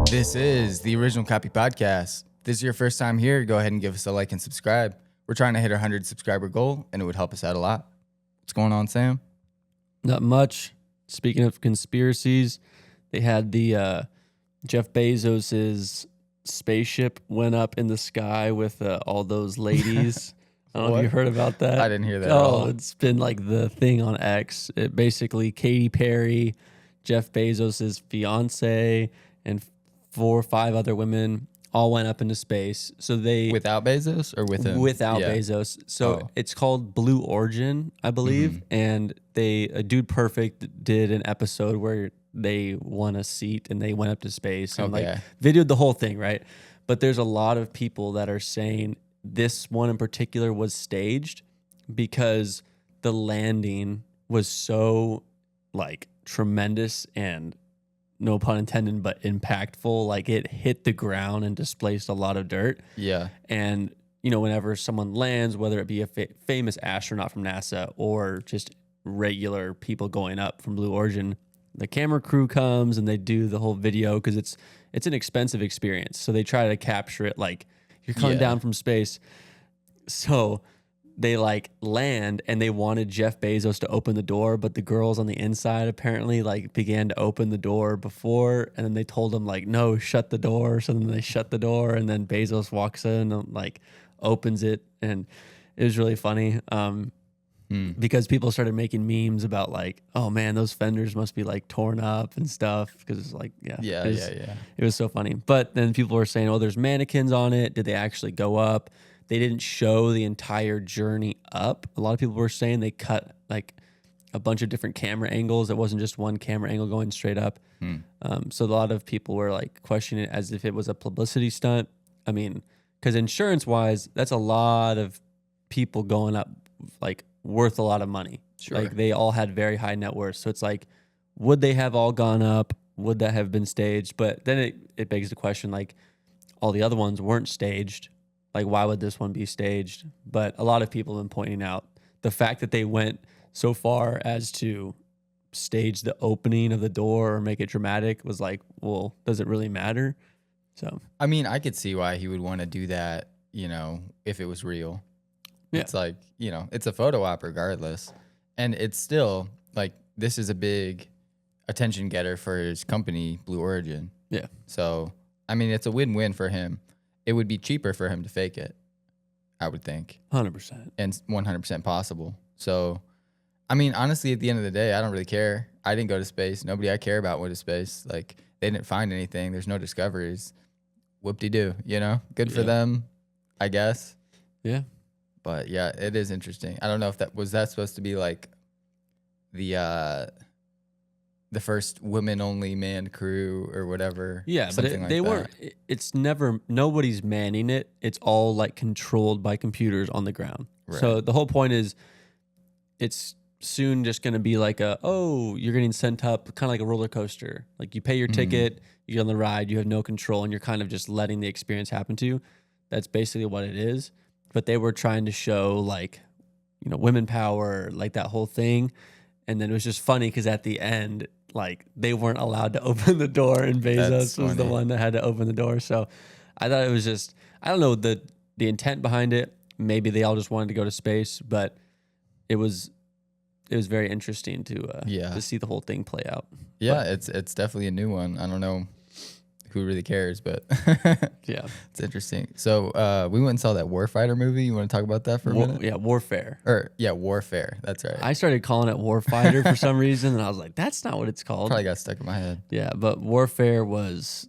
This is the Original Copy Podcast. If this is your first time here, go ahead and give us a like and subscribe. We're trying to hit our 100 subscriber goal, and it would help us out a lot. What's going on, Sam? Not much. Speaking of conspiracies, they had the Jeff Bezos's spaceship went up in the sky with all those ladies. I don't know if you heard about that. I didn't hear that at all. It's been like the thing on X. It basically, Katy Perry, Jeff Bezos's fiance, and 4 or 5 other women all went up into space. So they Without Bezos or with him? Without Bezos. So it's called Blue Origin, I believe. And Dude Perfect did an episode where they won a seat and they went up to space and like videoed the whole thing, right? But there's a lot of people that are saying this one in particular was staged because the landing was so like tremendous and, no pun intended, but impactful. Like it hit the ground and displaced a lot of dirt. Yeah. And, you know, whenever someone lands, whether it be a famous astronaut from NASA or just regular people going up from Blue Origin, the camera crew comes and they do the whole video because it's an expensive experience. So they try to capture it like you're coming down from space. So they like land and they wanted Jeff Bezos to open the door, but the girls on the inside apparently like began to open the door before, and then they told him like, no, shut the door. So then they shut the door, and then Bezos walks in and like opens it, and it was really funny because people started making memes about like, oh man, those fenders must be like torn up and stuff because it's like, it was so funny. But then people were saying, oh, there's mannequins on it. Did they actually go up? They didn't show the entire journey up. A lot of people were saying they cut like a bunch of different camera angles. It wasn't just one camera angle going straight up. So a lot of people were like questioning it as if it was a publicity stunt. I mean, because insurance-wise, that's a lot of people going up like worth a lot of money. Sure. Like they all had very high net worth. So it's like, would they have all gone up? Would that have been staged? But then it begs the question, like all the other ones weren't staged. Like, why would this one be staged? But a lot of people have been pointing out the fact that they went so far as to stage the opening of the door or make it dramatic was like, well, does it really matter? So, I mean, I could see why he would want to do that, you know, if it was real. Yeah. It's like, you know, it's a photo op regardless. And it's still like, this is a big attention getter for his company, Blue Origin. Yeah. So, I mean, it's a win-win for him. It would be cheaper for him to fake it, I would think. 100%. And 100% possible. So, I mean, honestly, at the end of the day, I don't really care. I didn't go to space. Nobody I care about went to space. Like, they didn't find anything. There's no discoveries. Whoop-de-doo, you know? Good for them, I guess. Yeah. But, yeah, it is interesting. I don't know if that was supposed to be, like, the first women-only manned crew or whatever. Yeah, but they weren't. It's never, nobody's manning it. It's all like controlled by computers on the ground. Right. So the whole point is it's soon just going to be like you're getting sent up kind of like a roller coaster. Like you pay your ticket, you get on the ride, you have no control, and you're kind of just letting the experience happen to you. That's basically what it is. But they were trying to show like, you know, women power, like that whole thing. And then it was just funny because at the end, like they weren't allowed to open the door, and Bezos was the one that had to open the door. So I thought it was just, I don't know the intent behind it. Maybe they all just wanted to go to space, but it was very interesting to see the whole thing play out. Yeah, but it's definitely a new one. I don't know who really cares, but yeah, it's interesting. So we went and saw that Warfighter movie. You want to talk about that for a minute? Yeah, Warfare. Warfare. That's right. I started calling it Warfighter for some reason, and I was like, that's not what it's called. Probably got stuck in my head. Yeah, but Warfare was,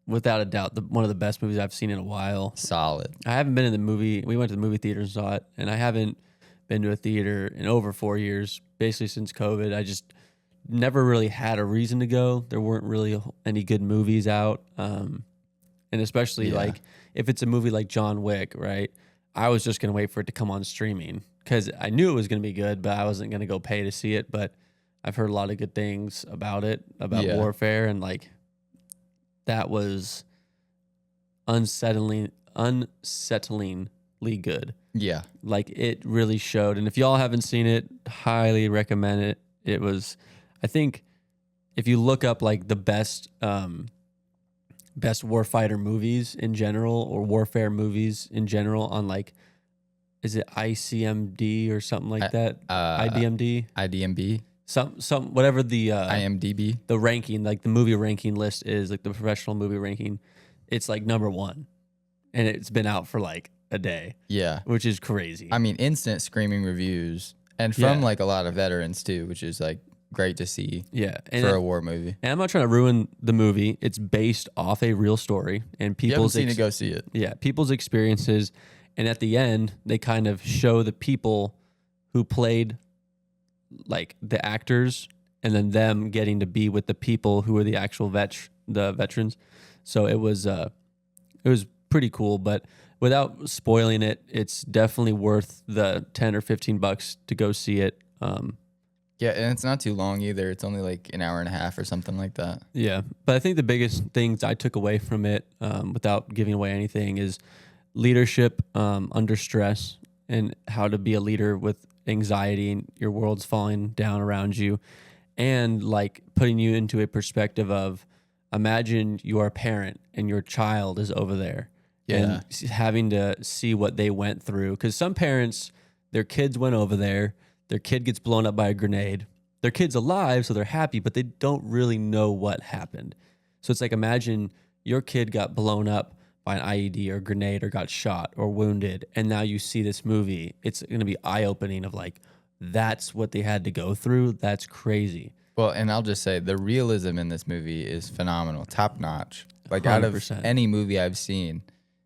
without a doubt, one of the best movies I've seen in a while. Solid. I haven't been in the movie. We went to the movie theater and saw it, and I haven't been to a theater in over 4 years, basically since COVID. I just never really had a reason to go. There weren't really any good movies out. And especially like if it's a movie like John Wick, right? I was just going to wait for it to come on streaming because I knew it was going to be good, but I wasn't going to go pay to see it. But I've heard a lot of good things about it, about Warfare. And like that was unsettlingly good. Yeah. Like it really showed. And if y'all haven't seen it, highly recommend it. It was, I think if you look up like the best best warfighter movies in general or warfare movies in general on like, is it ICMD or something like that? IDMD? IDMB, Some whatever the IMDb. the ranking, like the movie ranking list is, like the professional movie ranking, it's like number 1. And it's been out for like a day. Yeah. Which is crazy. I mean, instant screaming reviews, and from like a lot of veterans too, which is like great to see. Yeah. For a war movie. And I'm not trying to ruin the movie. It's based off a real story and people's If you haven't seen it, go see it. Yeah, people's experiences. And at the end, they kind of show the people who played like the actors, and then them getting to be with the people who were the actual veterans. So it was pretty cool, but without spoiling it, it's definitely worth the $10 or $15 to go see it. Yeah, and it's not too long either. It's only like an hour and a half or something like that. Yeah, but I think the biggest things I took away from it, without giving away anything, is leadership under stress and how to be a leader with anxiety and your world's falling down around you, and like putting you into a perspective of, imagine you're a parent and your child is over there. Yeah. And having to see what they went through. Because some parents, their kids went over there, their kid gets blown up by a grenade. Their kid's alive, so they're happy, but they don't really know what happened. So it's like, imagine your kid got blown up by an IED or grenade or got shot or wounded, and now you see this movie. It's going to be eye-opening of like, that's what they had to go through. That's crazy. Well, and I'll just say the realism in this movie is phenomenal, top notch. Like 100%. Out of any movie I've seen,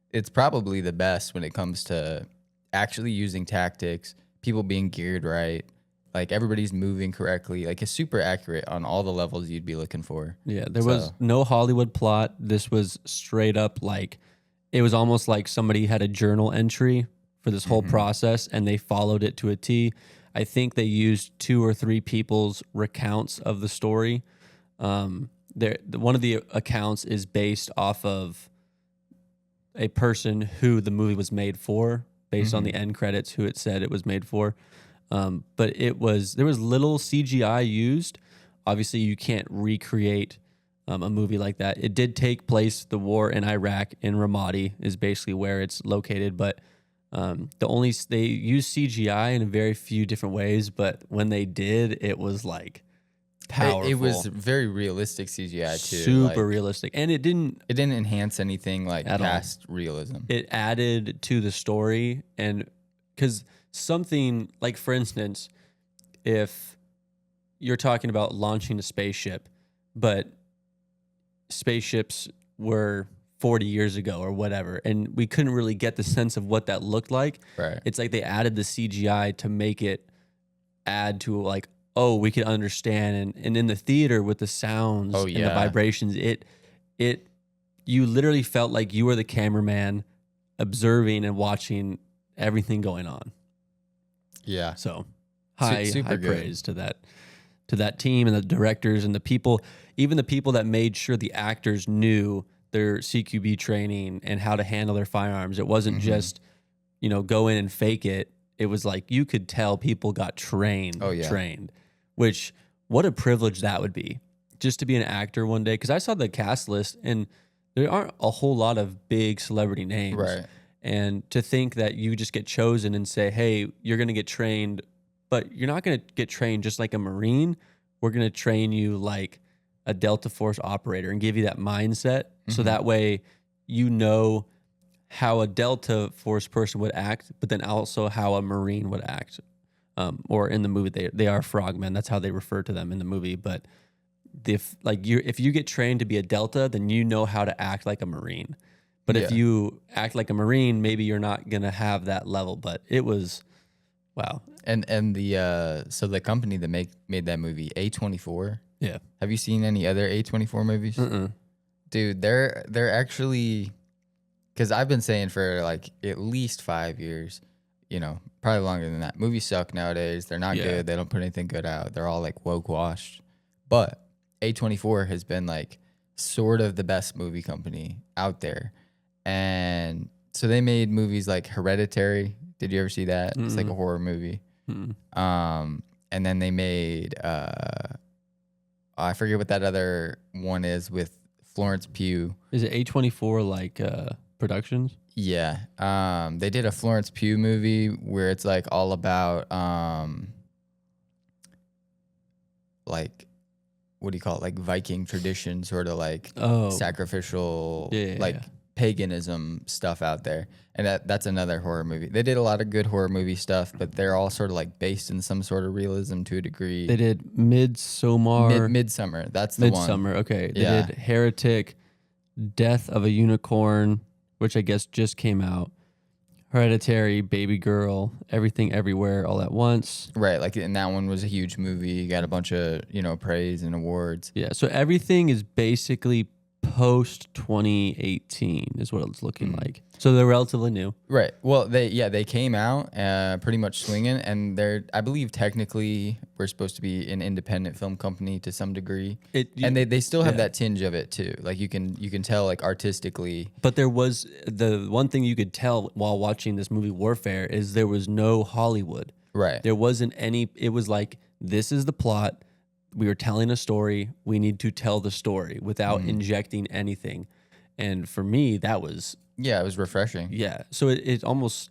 it's probably the best when it comes to actually using tactics, people being geared right, like everybody's moving correctly. Like it's super accurate on all the levels you'd be looking for. Yeah, there was no Hollywood plot. This was straight up like, it was almost like somebody had a journal entry for this whole process and they followed it to a T. I think they used 2 or 3 people's recounts of the story. One of the accounts is based off of a person who the movie was made for, based on the end credits, who it said it was made for. But there was little CGI used. Obviously, you can't recreate a movie like that. It did take place, the war in Iraq, in Ramadi is basically where it's located, but they use CGI in a very few different ways, but when they did, it was like powerful. It was very realistic CGI too. Super realistic. And it didn't enhance anything like past realism. It added to the story, and because something like, for instance, if you're talking about launching a spaceship, but spaceships were 40 years ago or whatever, and we couldn't really get the sense of what that looked like. Right. It's like they added the CGI to make it add to like, oh, we could understand. And in the theater with the sounds and the vibrations, you literally felt like you were the cameraman observing and watching everything going on. Yeah. So high good. praise to that team and the directors and the people, even the people that made sure the actors knew their CQB training and how to handle their firearms. It wasn't just, go in and fake it. It was like, you could tell people got trained, which what a privilege that would be, just to be an actor one day. Cause I saw the cast list and there aren't a whole lot of big celebrity names. Right. And to think that you just get chosen and say, hey, you're going to get trained, but you're not going to get trained just like a Marine. We're going to train you like a Delta Force operator and give you that mindset. So that way, how a Delta Force person would act, but then also how a Marine would act. Or in the movie, they are frogmen. That's how they refer to them in the movie. But if you get trained to be a Delta, then you know how to act like a Marine. But if you act like a Marine, maybe you're not going to have that level. But it was, wow. And the company that made that movie, A24. Yeah. Have you seen any other A24 movies? Dude, they're actually, because I've been saying for like at least 5 years, probably longer than that. Movies suck nowadays. They're not good. They don't put anything good out. They're all like woke washed. But A24 has been like sort of the best movie company out there. And so they made movies like Hereditary. Did you ever see that? It's like a horror movie. And then they made, I forget what that other one is with Florence Pugh. Is it A24 like Productions? Yeah. They did a Florence Pugh movie where it's like all about like, what do you call it? Like Viking tradition, sort of like sacrificial, paganism stuff out there. And that's another horror movie. They did a lot of good horror movie stuff, but they're all sort of like based in some sort of realism to a degree. They did Midsommar. Midsummer. That's the one. Midsummer. Okay. They did Heretic, Death of a Unicorn, which I guess just came out. Hereditary, Baby Girl, Everything Everywhere All at Once. Right. Like, and that one was a huge movie. You got a bunch of, praise and awards. Yeah. So everything is basically post 2018 is what it's looking like. So they're relatively new. Right. Well, they came out pretty much swinging, and I believe technically we're supposed to be an independent film company to some degree, and they still have that tinge of it too. Like you can tell like artistically. But there was the one thing you could tell while watching this movie Warfare is there was no Hollywood. Right. There wasn't any. It was like, this is the plot. We were telling a story. We need to tell the story without injecting anything. And for me, that was... Yeah, it was refreshing. Yeah. So it almost...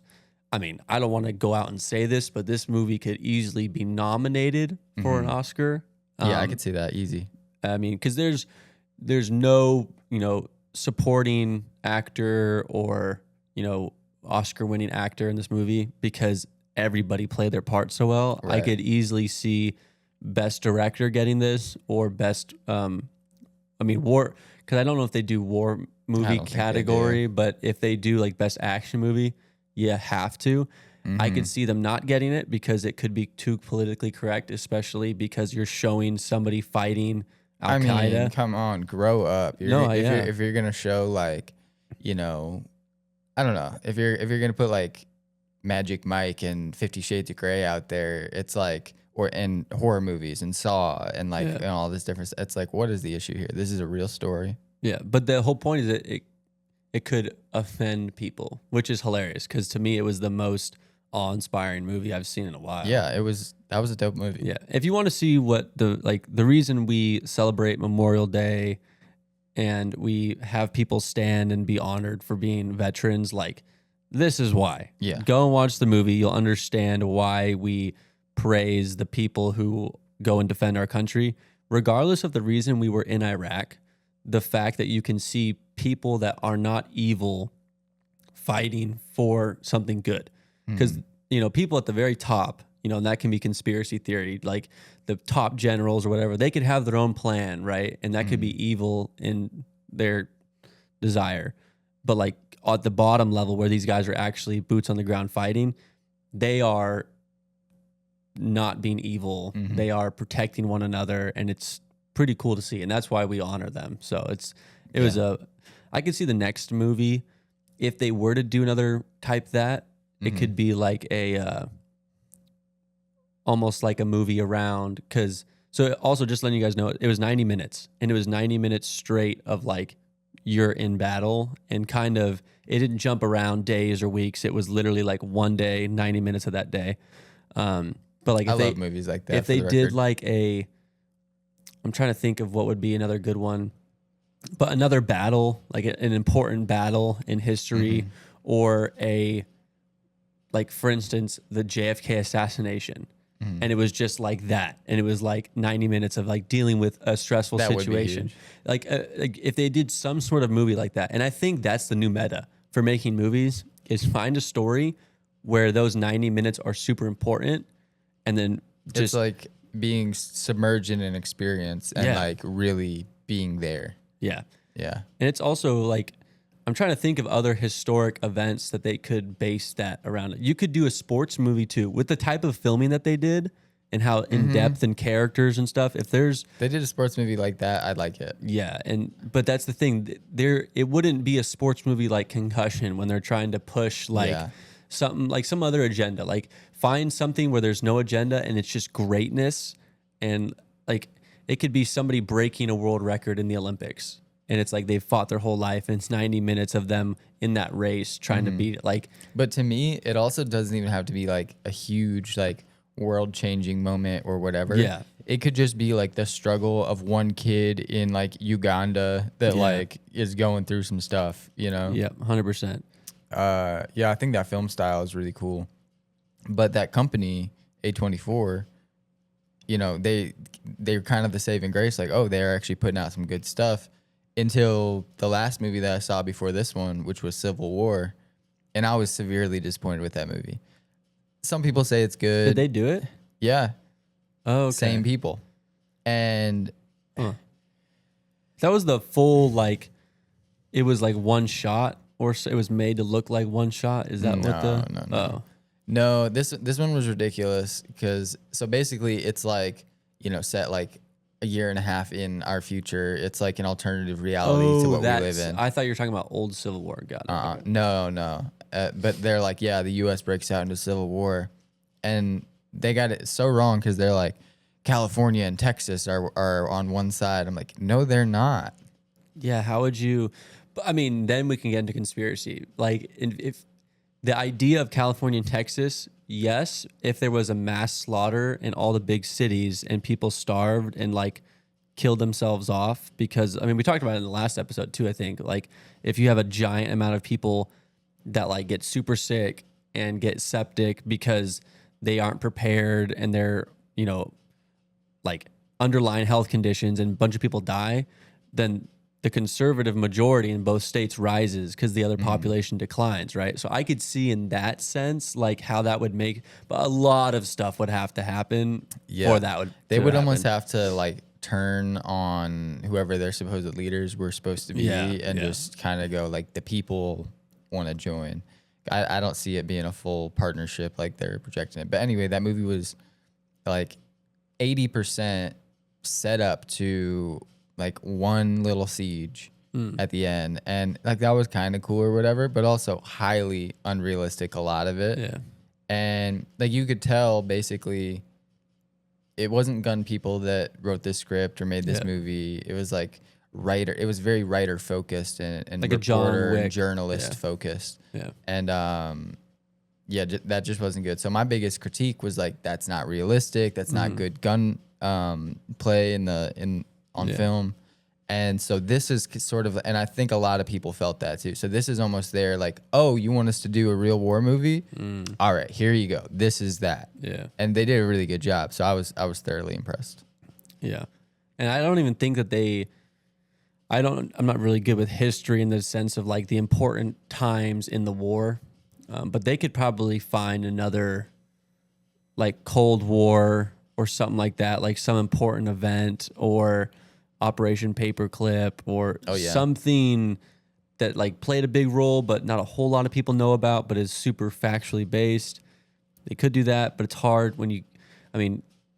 I mean, I don't want to go out and say this, but this movie could easily be nominated for an Oscar. Yeah, I could see that. Easy. I mean, because there's no, supporting actor or, Oscar-winning actor in this movie because everybody played their part so well. Right. I could easily see... Best director getting this or best war, because I don't know if they do war movie category, but if they do like best action movie, you have to. I could see them not getting it because it could be too politically correct, especially because you're showing somebody fighting Al Qaeda. I mean, come on, grow up. If you're gonna show like, I don't know, if you're gonna put like Magic Mike and 50 Shades of Grey out there, it's like. Or in horror movies and Saw and and all this different. It's like, what is the issue here? This is a real story. Yeah, but the whole point is that it could offend people, which is hilarious because to me it was the most awe-inspiring movie I've seen in a while. Yeah, that was a dope movie. Yeah, if you want to see what the reason we celebrate Memorial Day and we have people stand and be honored for being veterans, like this is why. Yeah, go and watch the movie. You'll understand why we praise the people who go and defend our country, regardless of the reason we were in Iraq. The fact that you can see people that are not evil fighting for something good, because people at the very top, and that can be conspiracy theory, like the top generals or whatever, they could have their own plan, right? And that could be evil in their desire, but like at the bottom level where these guys are actually boots on the ground fighting, they are not being evil. They are protecting one another, and it's pretty cool to see, and that's why we honor them. So I could see the next movie, if they were to do another type that, it could be like a almost like a movie around, so also just letting you guys know, it was 90 minutes, and it was 90 minutes straight of like you're in battle, and kind of it didn't jump around days or weeks. It was literally like one day, 90 minutes of that day. But like, I love movies like that. If they did like I'm trying to think of what would be another good one, but another battle, like an important battle in history, or like for instance, the JFK assassination, and it was just like that, and it was like 90 minutes of like dealing with a stressful situation. Like if they did some sort of movie like that, and I think that's the new meta for making movies is find a story where those 90 minutes are super important. And then just it's like being submerged in an experience and like really being there. Yeah. Yeah. And it's also like, I'm trying to think of other historic events that they could base that around. You could do a sports movie too with the type of filming that they did and how in depth and characters and stuff. If they did a sports movie like that, I'd like it. Yeah. but that's the thing, it wouldn't be a sports movie like Concussion when they're trying to push something like some other agenda. Like find something where there's no agenda and it's just greatness, and like it could be somebody breaking a world record in the Olympics, and it's like they've fought their whole life, and it's 90 minutes of them in that race trying to beat it. Like, but to me, it also doesn't even have to be like a huge like world changing moment or whatever. Yeah. It could just be like the struggle of one kid in like Uganda that like is going through some stuff, you know? Yeah, 100%. Yeah, I think that film style is really cool. But that company, A24, you know, they're kind of the saving grace. Like, oh, they're actually putting out some good stuff until the last movie that I saw before this one, which was Civil War. And I was severely disappointed with that movie. Some people say it's good. Did they do it? Yeah. Oh, okay. Same people. And that was the full, like, it was like one shot, or it was made to look like one shot. Is that what the? No. Oh. No, this one was ridiculous because so basically it's like, you know, set like a year and a half in our future. It's like an alternative reality to what we live in. I thought you were talking about old Civil War. Got it. Okay. No. But they're like, yeah, the U.S. breaks out into Civil War, and they got it so wrong because they're like, California and Texas are on one side. I'm like, no, they're not. Yeah, how would you? I mean, then we can get into conspiracy. Like, if the idea of California and Texas, yes, if there was a mass slaughter in all the big cities and people starved and like killed themselves off, because I mean, we talked about it in the last episode too. I think like if you have a giant amount of people that like get super sick and get septic because they aren't prepared and they're, you know, like underlying health conditions and a bunch of people die, then the conservative majority in both states rises because the other population declines, right? So I could see in that sense, like how that would make, but a lot of stuff would have to happen for that would. They would almost have to like turn on whoever their supposed leaders were supposed to be and just kind of go like the people want to join. I don't see it being a full partnership like they're projecting it. But anyway, that movie was like 80% set up to like one little siege at the end, and like that was kind of cool or whatever, but also highly unrealistic, a lot of it. And like you could tell basically it wasn't gun people that wrote this script or made this movie. It was like writer. It was very writer focused and like reporter and journalist focused. And that just wasn't good. So my biggest critique was like, that's not realistic. That's not good gun play on film. And so this is sort of, and I think a lot of people felt that too. So this is almost there like, oh, you want us to do a real war movie? All right, here you go. This is that. Yeah. And they did a really good job. So I was thoroughly impressed. Yeah. And I don't even think that I'm not really good with history in the sense of like the important times in the war. But they could probably find another like Cold War or something like that, like some important event or Operation Paperclip or something that like played a big role, but not a whole lot of people know about, but is super factually based. They could do that, but it's hard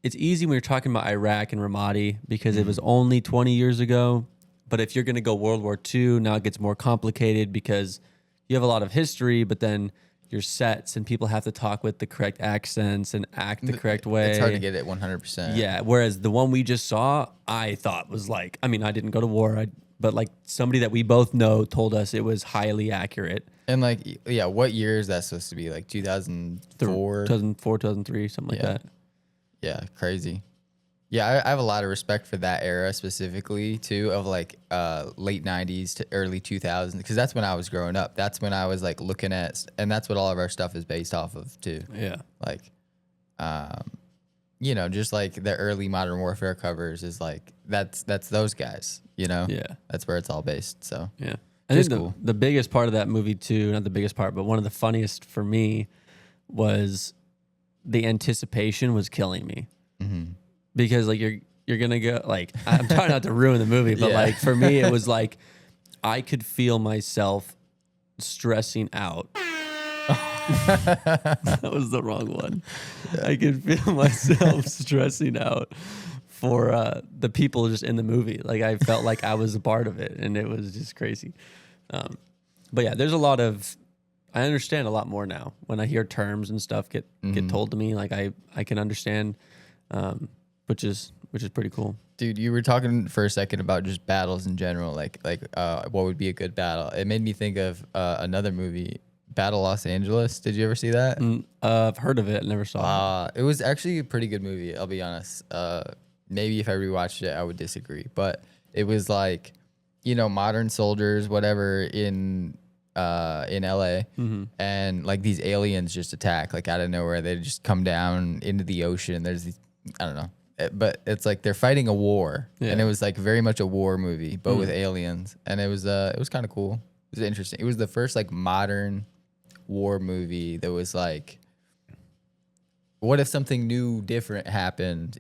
it's easy when you're talking about Iraq and Ramadi because it was only 20 years ago. But if you're going to go World War II, now it gets more complicated because you have a lot of history, but then your sets and people have to talk with the correct accents and act the correct way. It's hard to get it 100%. Yeah. Whereas the one we just saw, I thought was like, I mean, I didn't go to war, but like somebody that we both know told us it was highly accurate. And like, yeah, what year is that supposed to be? Like 2004? 2004, 2003, something like that. Yeah, crazy. Yeah, I have a lot of respect for that era specifically too, of like late 90s to early 2000s, because that's when I was growing up. That's when I was like looking at, and that's what all of our stuff is based off of too. Yeah. Like, you know, just like the early Modern Warfare covers is like, that's those guys, you know? Yeah. That's where it's all based, so. Yeah. I think the biggest part of that movie too, not the biggest part, but one of the funniest for me was the anticipation was killing me. Because like you're gonna go like, I'm trying not to ruin the movie, but like for me it was like I could feel myself stressing out. That was the wrong one. I could feel myself stressing out for the people just in the movie. Like I felt like I was a part of it, and it was just crazy. But yeah, there's a lot of. I understand a lot more now when I hear terms and stuff get told to me. Like I can understand. Which is pretty cool. Dude, you were talking for a second about just battles in general, like what would be a good battle. It made me think of another movie, Battle Los Angeles. Did you ever see that? I've heard of it. Never saw it. It was actually a pretty good movie. I'll be honest. Maybe if I rewatched it, I would disagree, but it was like, modern soldiers, whatever, in LA, and like these aliens just attack like out of nowhere. They just come down into the ocean. There's these, I don't know, but it's like they're fighting a war, and it was like very much a war movie, but with aliens, and it was kind of cool. It was interesting. It was the first like modern war movie that was like, what if something new, different happened?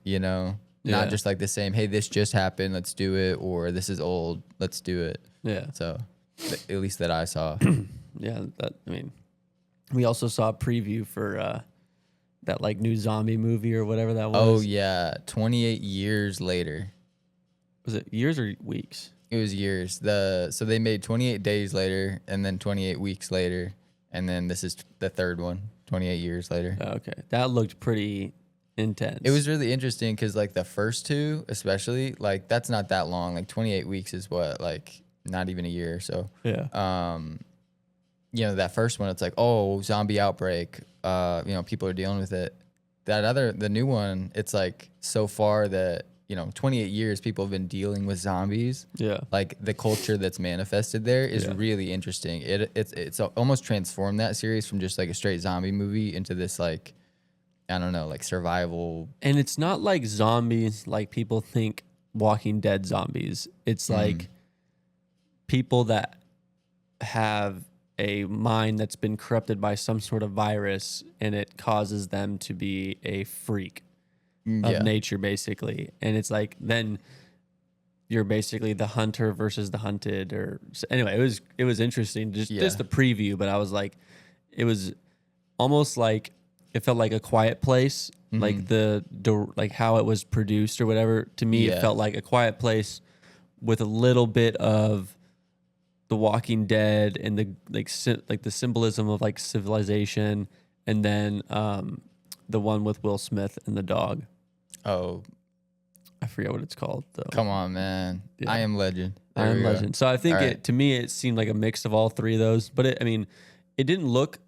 Not just like the same. Hey, this just happened. Let's do it. Or this is old. Let's do it. Yeah. So, at least that I saw. Yeah. We also saw a preview for that like new zombie movie or whatever that was. Oh yeah, 28 years later. Was it years or weeks? It was years. So they made 28 days later, and then 28 weeks later, and then this is the third one, 28 years later. Okay, that looked pretty intense. It was really interesting because like the first two, especially, like that's not that long. Like 28 weeks is what, like not even a year. So yeah. That first one, it's like, oh, zombie outbreak. People are dealing with it. The new one, it's like so far that 28 years people have been dealing with zombies. Yeah. Like the culture that's manifested there is really interesting. It's almost transformed that series from just like a straight zombie movie into this like, I don't know, like survival. And it's not like zombies like people think Walking Dead zombies. It's like people that have a mind that's been corrupted by some sort of virus, and it causes them to be a freak of nature, basically. And it's like, then you're basically the hunter versus the hunted. Or anyway, it was interesting, just the preview. But I was like, it was almost like, it felt like A Quiet Place, like like how it was produced or whatever. To me, it felt like A Quiet Place with a little bit of The Walking Dead and the the symbolism of like civilization, and then the one with Will Smith and the dog. Oh, I forget what it's called though. Come on, man! Yeah. I Am Legend. I Am Legend. So I think to me it seemed like a mix of all three of those, but it didn't look.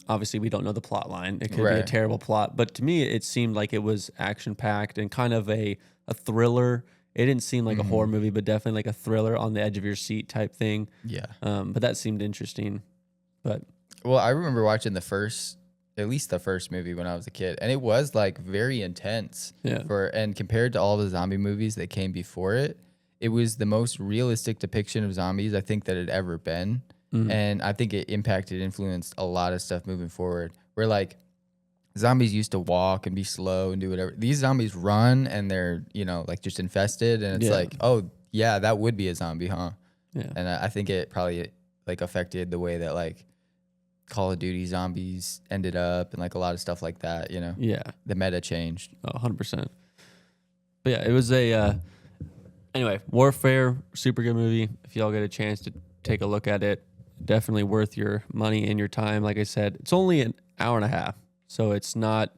Obviously, we don't know the plot line. It could be a terrible plot, but to me, it seemed like it was action packed and kind of a thriller. It didn't seem like a horror movie, but definitely like a thriller on the edge of your seat type thing. Yeah. But that seemed interesting. But I remember watching at least the first movie when I was a kid, and it was like very intense. Yeah. And compared to all the zombie movies that came before it, it was the most realistic depiction of zombies I think that had ever been. And I think it influenced a lot of stuff moving forward. Where like zombies used to walk and be slow and do whatever. These zombies run and they're, like just infested. And it's like, oh yeah, that would be a zombie, huh? Yeah. And I think it probably like affected the way that like Call of Duty zombies ended up and like a lot of stuff like that, Yeah. The meta changed. 100%. But yeah, it was anyway, Warfare, super good movie. If y'all get a chance to take a look at it, definitely worth your money and your time. Like I said, it's only an hour and a half, so it's not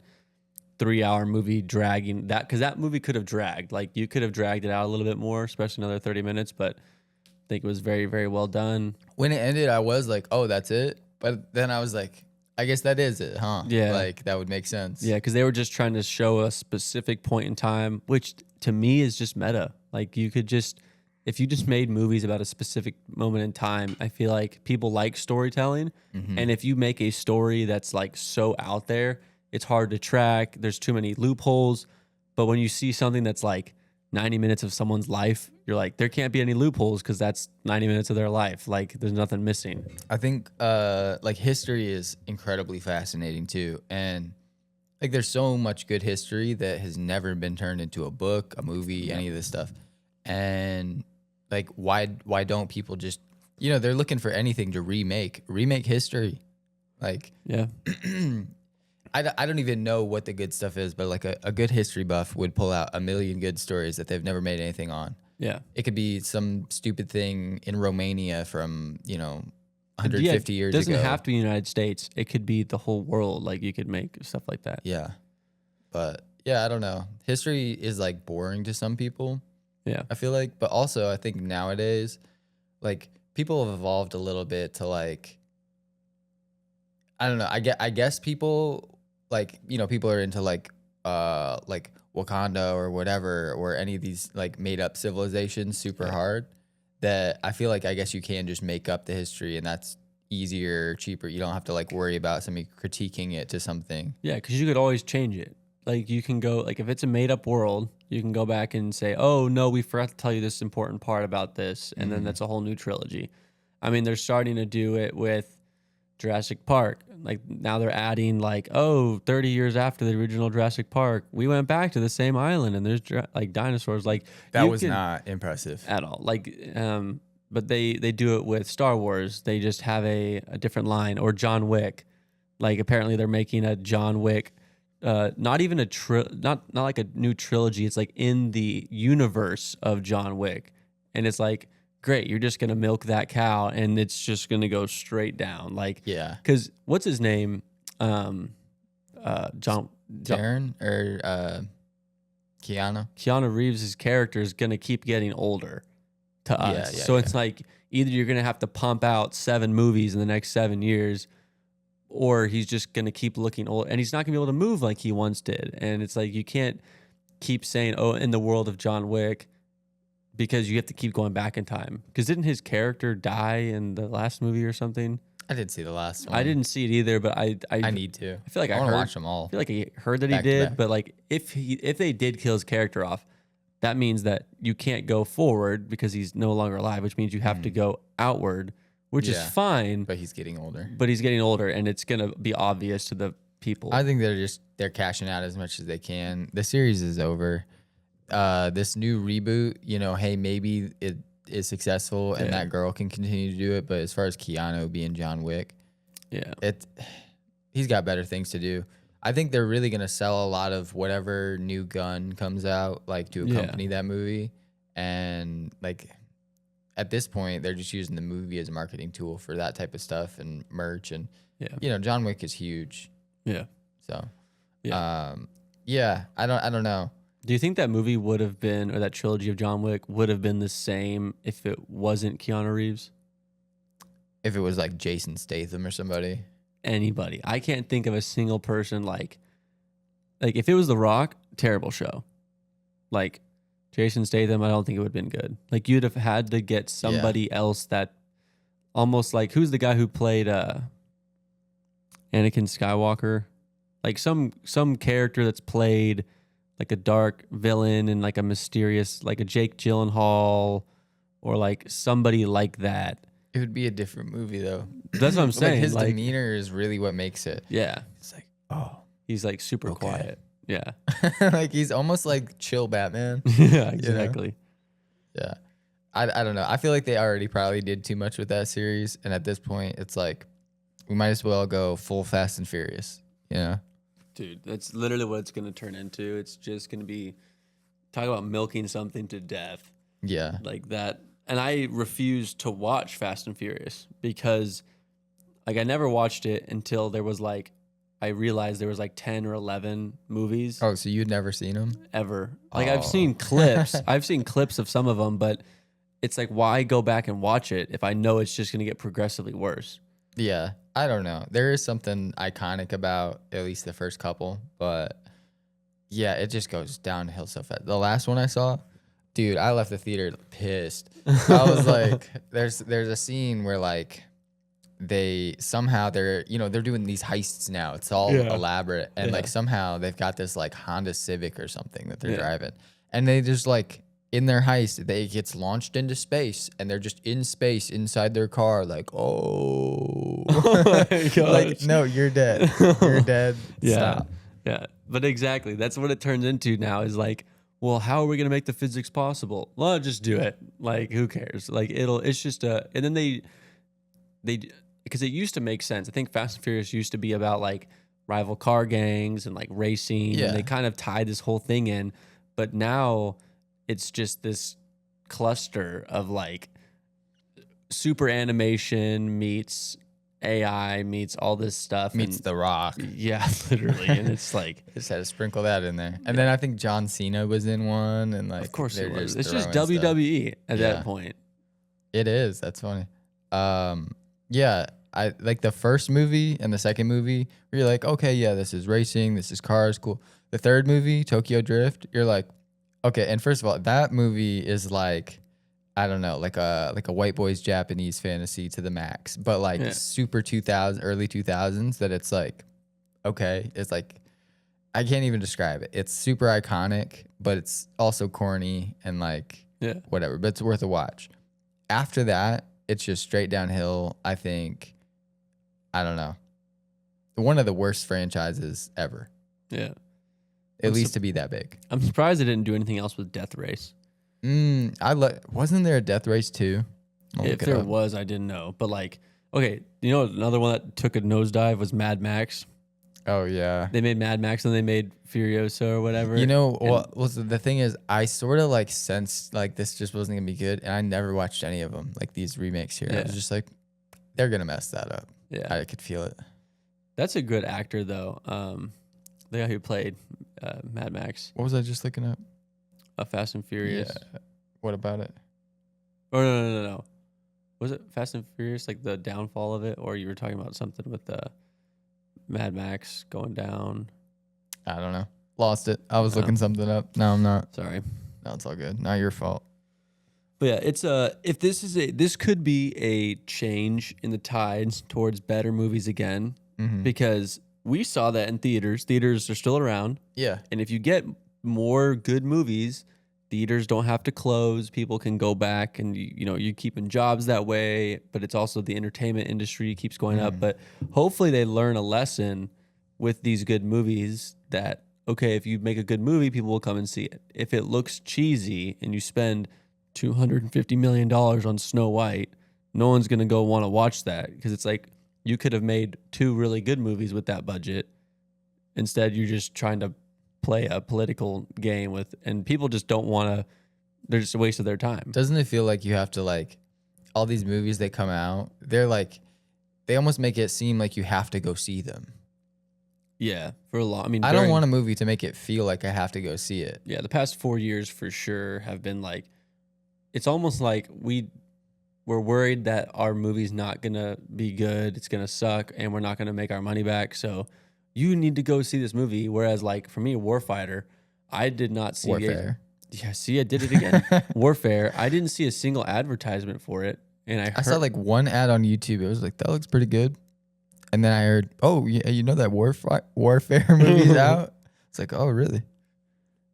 3-hour movie dragging that, because that movie could have dragged. Like you could have dragged it out a little bit more, especially another 30 minutes. But I think it was very, very well done. When it ended, I was like, oh, that's it. But then I was like, I guess that is it, huh? Yeah, like that would make sense. Yeah, because they were just trying to show a specific point in time, which to me is just meta. Like you could just, if you just made movies about a specific moment in time, I feel like people like storytelling. And if you make a story that's like so out there, it's hard to track. There's too many loopholes. But when you see something that's like 90 minutes of someone's life, you're like, there can't be any loopholes because that's 90 minutes of their life. Like there's nothing missing. I think like history is incredibly fascinating too. And like there's so much good history that has never been turned into a book, a movie, any of this stuff. And like, why don't people just, they're looking for anything to remake history. Like, yeah, I don't even know what the good stuff is, but like a good history buff would pull out a million good stories that they've never made anything on. Yeah. It could be some stupid thing in Romania from, 150 years ago. It doesn't have to be the United States. It could be the whole world. Like you could make stuff like that. Yeah. But yeah, I don't know. History is like boring to some people. Yeah. I feel like, but also I think nowadays, like people have evolved a little bit to like I don't know. I guess people like, people are into like Wakanda or whatever, or any of these like made up civilizations super hard, that I feel like I guess you can just make up the history, and that's easier, cheaper. You don't have to like worry about somebody critiquing it to something. Yeah, because you could always change it. Like you can go, like if it's a made up world, you can go back and say, oh no, we forgot to tell you this important part about this. And then that's a whole new trilogy. I mean, they're starting to do it with Jurassic Park. Like now they're adding like, oh, 30 years after the original Jurassic Park, we went back to the same island and there's like dinosaurs. Like that was not impressive at all. Like, but they do it with Star Wars. They just have a different line. Or John Wick. Like apparently they're making a John Wick, not even not like a new trilogy. It's like in the universe of John Wick, and it's like, great, you're just gonna milk that cow, and it's just gonna go straight down. Like, yeah, because what's his name? John Darren or Keanu Reeves' character is gonna keep getting older to us. So it's like either you're gonna have to pump out 7 movies in the next 7 years, or he's just going to keep looking old, and he's not going to be able to move like he once did. And it's like, you can't keep saying, oh, in the world of John Wick, because you have to keep going back in time. Because didn't his character die in the last movie or something? I did see the last one. I didn't see it either, but I need to. I feel like I want heard, to watch them all. I feel like I heard that he did, but like if they did kill his character off, that means that you can't go forward because he's no longer alive, which means you have to go outward, which is fine. But he's getting older. And it's going to be obvious to the people. I think they're cashing out as much as they can. The series is over. This new reboot, hey, maybe it is successful and that girl can continue to do it. But as far as Keanu being John Wick, he's got better things to do. I think they're really going to sell a lot of whatever new gun comes out, like to accompany that movie. And like, at this point, they're just using the movie as a marketing tool for that type of stuff and merch. And, John Wick is huge. Yeah. So, I don't know. Do you think that movie would have been, or that trilogy of John Wick would have been the same if it wasn't Keanu Reeves? If it was like Jason Statham or somebody? Anybody. I can't think of a single person like if it was The Rock, terrible show. Like, Jason Statham, I don't think it would have been good. Like, you'd have had to get somebody else that almost like, who's the guy who played Anakin Skywalker? Like some character that's played like a dark villain and like a mysterious, like a Jake Gyllenhaal or like somebody like that. It would be a different movie though. That's what I'm saying. Like his demeanor is really what makes it. Yeah. It's like, oh. He's like super quiet. Yeah. Like he's almost like chill Batman. Yeah, exactly. Yeah. I don't know. I feel like they already probably did too much with that series. And at this point, it's like, we might as well go full Fast and Furious, Dude, that's literally what it's going to turn into. It's just going to be, talk about milking something to death. Yeah. Like that. And I refused to watch Fast and Furious because like I never watched it until there was like, I realized there was like 10 or 11 movies. Oh, so you'd never seen them? Ever. Like I've seen clips. I've seen clips of some of them, but it's like, why go back and watch it if I know it's just going to get progressively worse? Yeah. I don't know. There is something iconic about at least the first couple, but yeah, it just goes downhill so fast. The last one I saw, dude, I left the theater pissed. I was like, there's a scene where like they're doing these heists now. It's all elaborate. And like somehow they've got this like Honda Civic or something that they're driving. And they just like, in their heist, they gets launched into space and they're just in space inside their car. Like, oh my gosh. Like, no, you're dead. You're dead. Stop. Yeah. But exactly. That's what it turns into now is like, well, how are we going to make the physics possible? Well, just do it. Like, who cares? Like, it's just and then they, because it used to make sense. I think Fast and Furious used to be about like rival car gangs and like racing. Yeah. And they kind of tied this whole thing in. But now it's just this cluster of like super animation meets AI meets all this stuff. Meets The Rock. Yeah, literally. And it's like, just had to sprinkle that in there. And then I think John Cena was in one. And like, of course it was. It's just WWE at that point. It is. That's funny. Yeah, I like the first movie and the second movie, where you're like, okay, yeah, this is racing, this is cars, cool. The third movie, Tokyo Drift, you're like, okay. And first of all, that movie is like, I don't know, like a white boy's Japanese fantasy to the max, but like super 2000, early 2000s. That it's like, okay, it's like I can't even describe it. It's super iconic, but it's also corny and like whatever. But it's worth a watch. After that, it's just straight downhill. I think, I don't know, one of the worst franchises ever. Yeah. At least to be that big. I'm surprised they didn't do anything else with Death Race. Wasn't there a Death Race 2? If there was, I didn't know. But like, okay, you know, another one that took a nosedive was Mad Max. Oh yeah, they made Mad Max and they made Furiosa or whatever. You know, the thing is, I sort of like sensed like this just wasn't gonna be good, and I never watched any of them, like these remakes here. I was just like, they're gonna mess that up. Yeah, I could feel it. That's a good actor though. The guy who played Mad Max. What was I just looking up? Fast and Furious. Yeah. What about it? Oh no. Was it Fast and Furious, like the downfall of it, or you were talking about something with the Mad Max going down? I don't know. Lost it. I was looking something up. No, I'm not. Sorry. No, it's all good. Not your fault. But yeah, it's if this could be a change in the tides towards better movies again, because we saw that in theaters. Theaters are still around. Yeah. And if you get more good movies, theaters don't have to close. People can go back, and you're keeping jobs that way. But it's also the entertainment industry keeps going up. But hopefully they learn a lesson with these good movies that, okay, if you make a good movie, people will come and see it. If it looks cheesy and you spend $250 million on Snow White, no one's going to go want to watch that, because it's like you could have made 2 really good movies with that budget. Instead, you're just trying to play a political game with, and people just don't want to, they're just a waste of their time. Doesn't it feel like you have to, like, all these movies that come out, they're like, they almost make it seem like you have to go see them. Yeah, for a lot. I mean, I don't want a movie to make it feel like I have to go see it. Yeah, the past 4 years for sure have been like, it's almost like we're worried that our movie's not gonna be good, it's gonna suck, and we're not gonna make our money back. So you need to go see this movie. Whereas, like, for me, Warfighter, I did not see Warfare. Yeah, see, I did it again. Warfare. I didn't see a single advertisement for it, and I saw like one ad on YouTube. It was like, that looks pretty good. And then I heard, oh, yeah, you know that Warfare movie's out? It's like, oh, really?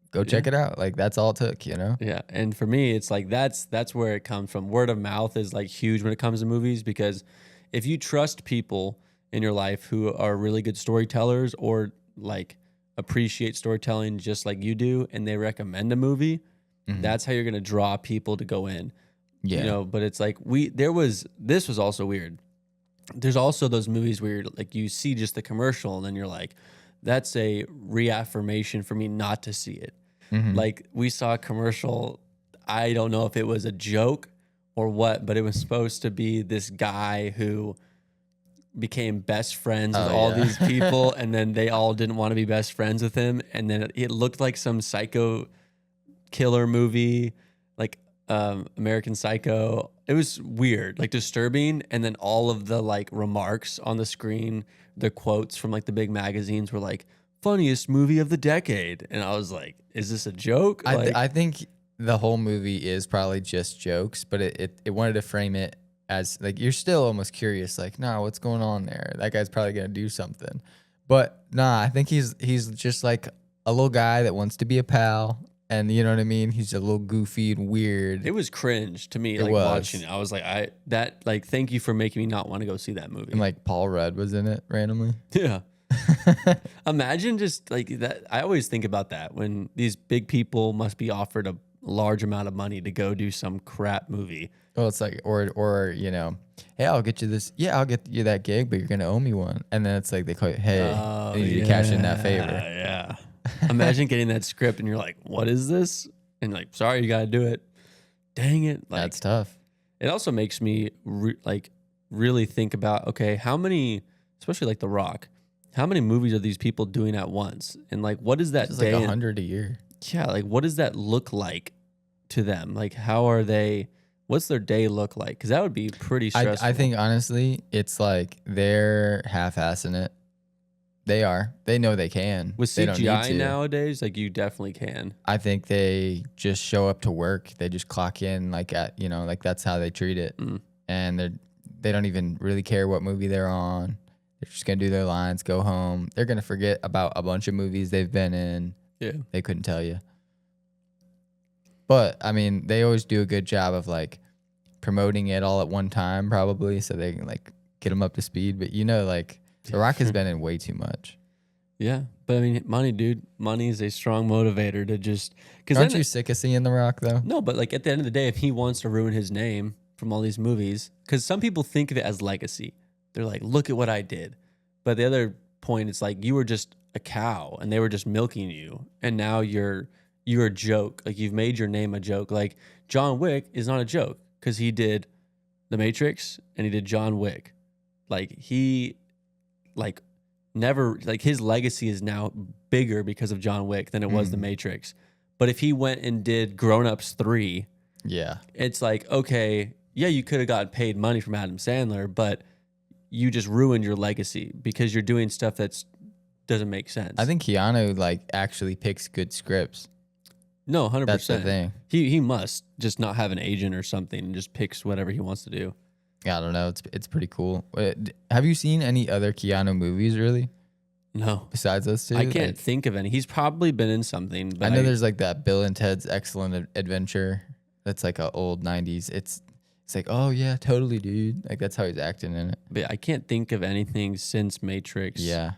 Go check it out. Like, that's all it took, you know? Yeah. And for me, it's like that's where it comes from. Word of mouth is like huge when it comes to movies, because if you trust people in your life who are really good storytellers or like appreciate storytelling just like you do, and they recommend a movie, that's how you're going to draw people to go in. Yeah. You know, but it's like this was also weird. There's also those movies where like you see just the commercial and then you're like, that's a reaffirmation for me not to see it. Like, we saw a commercial, I don't know if it was a joke or what, but it was supposed to be this guy who became best friends with all these people, and then they all didn't want to be best friends with him, and then it looked like some psycho killer movie, like American Psycho. It was weird, like disturbing, and then all of the like remarks on the screen, the quotes from like the big magazines were like, funniest movie of the decade, and I was like, is this a joke? I think the whole movie is probably just jokes, but it wanted to frame it as like, you're still almost curious, like, nah, what's going on there? That guy's probably gonna do something. But nah, I think he's just like a little guy that wants to be a pal, and you know what I mean? He's a little goofy and weird. It was cringe to me, like watching it. I was like, thank you for making me not want to go see that movie. And like Paul Rudd was in it randomly. Yeah. Imagine just like that. I always think about that when these big people must be offered a large amount of money to go do some crap movie. Well, it's like, or you know, hey, I'll get you this. Yeah, I'll get you that gig, but you're gonna owe me one. And then it's like they call you, hey, I need you to cash in that favor. Yeah. Imagine getting that script and you're like, what is this? And like, sorry, you gotta do it. Dang it. Like, that's tough. It also makes me really think about, okay, how many, especially like The Rock, how many movies are these people doing at once? And like, what is that day? Like 100 a year. Yeah. Like, what does that look like to them? Like, how are they, What's their day look like? Because that would be pretty stressful. I think honestly, it's like they're half-assing it. They are. They know they can. With They don't need CGI to. nowadays, like you definitely can. I think they just show up to work. They just clock in like at like that's how they treat it, and they don't even really care what movie they're on. They're just gonna do their lines, go home. They're gonna forget about a bunch of movies they've been in. Yeah, they couldn't tell you. But I mean, they always do a good job of like promoting it all at one time, probably, so they can like get them up to speed. But like The Rock has been in way too much. Yeah, but I mean, money, dude. Money is a strong motivator to just. Aren't you sick of seeing The Rock though? No, but like at the end of the day, if he wants to ruin his name from all these movies, because some people think of it as legacy. They're like, look at what I did. But the other point, it's like you were just a cow and they were just milking you, and now you're a joke. Like you've made your name a joke. Like John Wick is not a joke because he did The Matrix and he did John Wick. Like he, like never, like his legacy is now bigger because of John Wick than it was The Matrix. But if he went and did Grown Ups 3, yeah, it's like, okay, yeah, you could have gotten paid money from Adam Sandler, but you just ruined your legacy because you're doing stuff that's doesn't make sense. I think Keanu like actually picks good scripts. No, 100%. That's the thing. He must just not have an agent or something and just picks whatever he wants to do. Yeah, I don't know. It's pretty cool. Have you seen any other Keanu movies really? No. Besides those two? I can't think of any. He's probably been in something. But I know there's like that Bill and Ted's Excellent Adventure. That's like a old 90s. It's like, oh yeah, totally, dude. Like that's how he's acting in it. But I can't think of anything since Matrix. Yeah.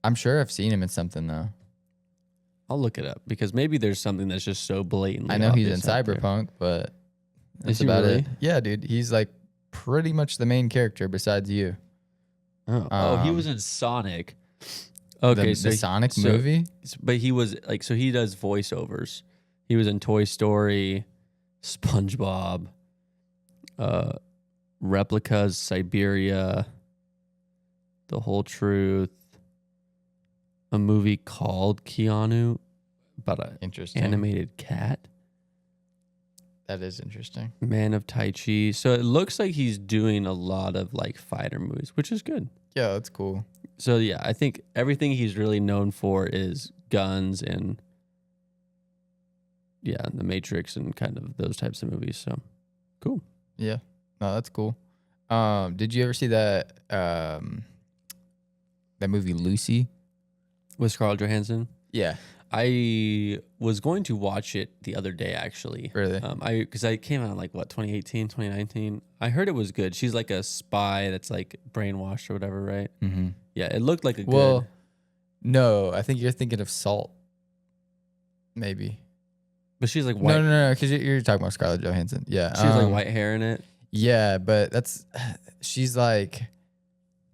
I'm sure I've seen him in something though. I'll look it up because maybe there's something that's just so blatantly. I know he's in obvious out there. Cyberpunk, but that's Is he about really? it. Yeah, dude. He's like pretty much the main character besides you. Oh, he was in Sonic. Okay, the Sonic movie? But he was like, so he does voiceovers. He was in Toy Story, SpongeBob, Replicas, Siberia, The Whole Truth, a movie called Keanu about an Interesting. animated cat, That is interesting. Man of Tai Chi. So it looks like he's doing a lot of like fighter movies, which is good. Yeah, that's cool. So yeah, I think everything he's really known for is guns and The Matrix and kind of those types of movies. So cool. Yeah. No, that's cool. Did you ever see that that movie Lucy? With Scarlett Johansson? Yeah. I was going to watch it the other day, actually. Really? Because I came out like, 2018, 2019. I heard it was good. She's like a spy that's like brainwashed or whatever, right? Mm-hmm. Yeah, it looked like a Well, good... no, I think you're thinking of Salt. Maybe. But she's like white. No, because you're talking about Scarlett Johansson. Yeah. She has like white hair in it. Yeah, but she's like,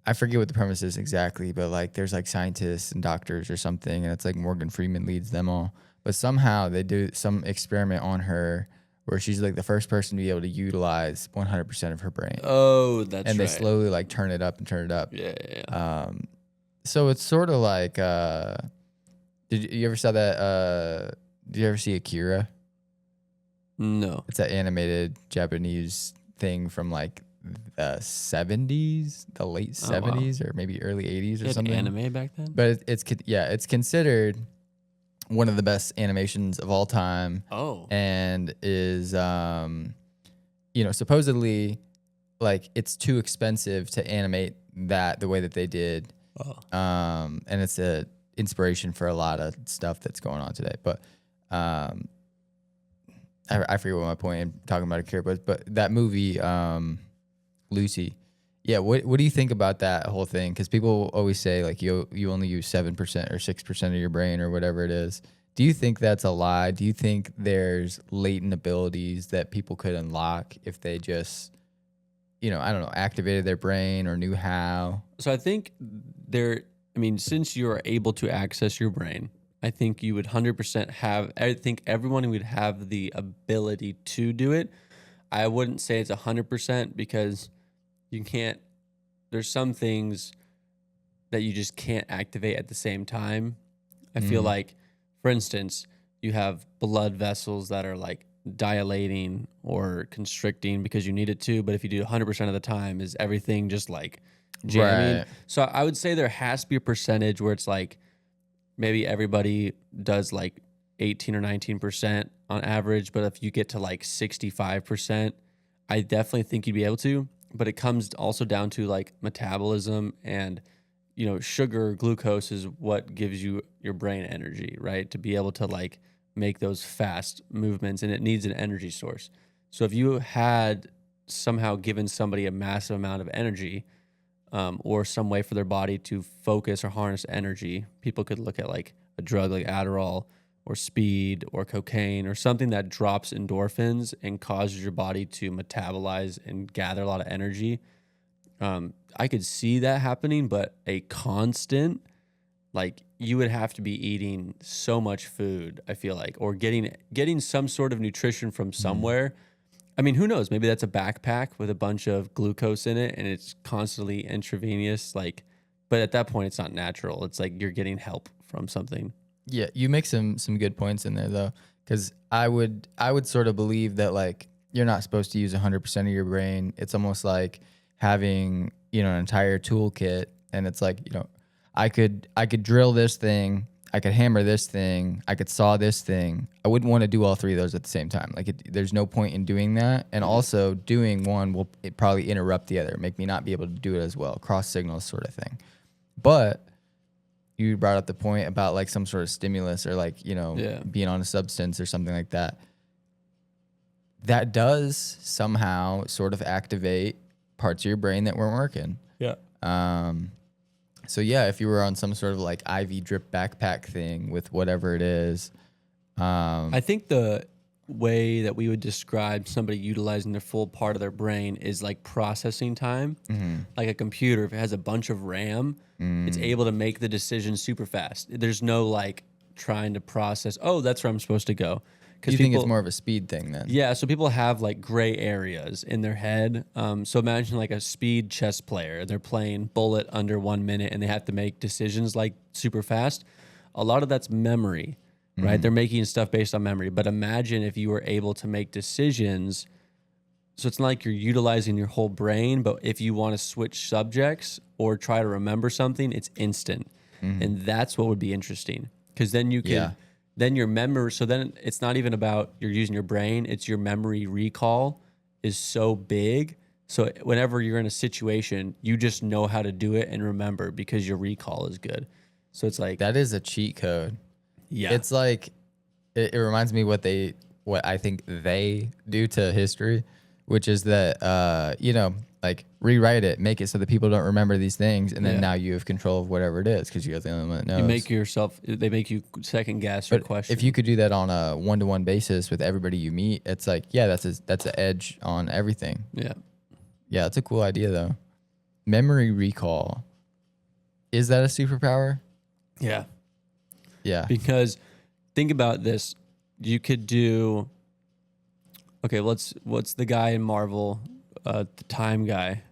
I forget what the premise is exactly, but like there's like scientists and doctors or something, and it's like Morgan Freeman leads them all. But somehow they do some experiment on her where she's like the first person to be able to utilize 100% of her brain. Oh, that's right. And they slowly like turn it up and turn it up. Yeah. So it's sort of like, did you ever saw that? Did you ever see Akira? No. It's that animated Japanese thing from like the 70s, the late 70s, or maybe early 80s or something. Anime back then? But it's considered one of the best animations of all time. Oh. And is supposedly like it's too expensive to animate that the way that they did. Oh. And it's a inspiration for a lot of stuff that's going on today. But I forget what my point in talking about Akira was, but that movie, Lucy. Yeah, what do you think about that whole thing? Because people always say like you only use 7% or 6% of your brain or whatever it is. Do you think that's a lie? Do you think there's latent abilities that people could unlock if they just, I don't know, activated their brain or knew how? So I think since you're able to access your brain, I think you would 100% have, I think everyone would have the ability to do it. I wouldn't say it's 100% because you can't, there's some things that you just can't activate at the same time. I feel like, for instance, you have blood vessels that are like dilating or constricting because you need it to, but if you do 100% of the time, is everything just like jamming? Right. So I would say there has to be a percentage where it's like maybe everybody does like 18 or 19% on average, but if you get to like 65%, I definitely think you'd be able to. But it comes also down to like metabolism, and sugar, glucose is what gives you your brain energy, right? To be able to like make those fast movements, and it needs an energy source. So if you had somehow given somebody a massive amount of energy, or some way for their body to focus or harness energy, people could look at like a drug like Adderall or speed or cocaine or something that drops endorphins and causes your body to metabolize and gather a lot of energy. I could see that happening, but a constant, like you would have to be eating so much food, I feel like, or getting some sort of nutrition from somewhere. I mean, who knows? Maybe that's a backpack with a bunch of glucose in it and it's constantly intravenous, like, but at that point it's not natural. It's like you're getting help from something. Yeah, you make some good points in there though, because I would sort of believe that like you're not supposed to use 100% of your brain. It's almost like having an entire toolkit, and it's like I could drill this thing, I could hammer this thing, I could saw this thing. I wouldn't want to do all three of those at the same time. Like there's no point in doing that, and also doing one will probably interrupt the other, make me not be able to do it as well, cross signals sort of thing. But you brought up the point about like some sort of stimulus or like, being on a substance or something like that. That does somehow sort of activate parts of your brain that weren't working. Yeah. So yeah, if you were on some sort of like IV drip backpack thing with whatever it is. I think the way that we would describe somebody utilizing their full part of their brain is like processing time. Like a computer, if it has a bunch of RAM, it's able to make the decision super fast. There's no like trying to process, oh, that's where I'm supposed to go. You think it's more of a speed thing then? Yeah, so people have like gray areas in their head. So imagine like a speed chess player. They're playing bullet under 1 minute and they have to make decisions like super fast. A lot of that's memory, right? They're making stuff based on memory. But imagine if you were able to make decisions. So it's not like you're utilizing your whole brain, but if you want to switch subjects or try to remember something, it's instant. And that's what would be interesting, because then you can, then your memory, so then it's not even about you're using your brain, it's your memory recall is so big. So whenever you're in a situation, you just know how to do it and remember because your recall is good. So it's like, that is a cheat code. yeah, It's like, it reminds me what I think they do to history, which is that, like rewrite it, make it so that people don't remember these things. And then now you have control of whatever it is because you're the only one that knows. they make you second guess your question. If you could do that on a one-to-one basis with everybody you meet, it's like, yeah, that's an edge on everything. Yeah. Yeah, that's a cool idea though. Memory recall. Is that a superpower? Yeah. Yeah. Because think about this. You could do, okay, what's the guy in Marvel, the time guy?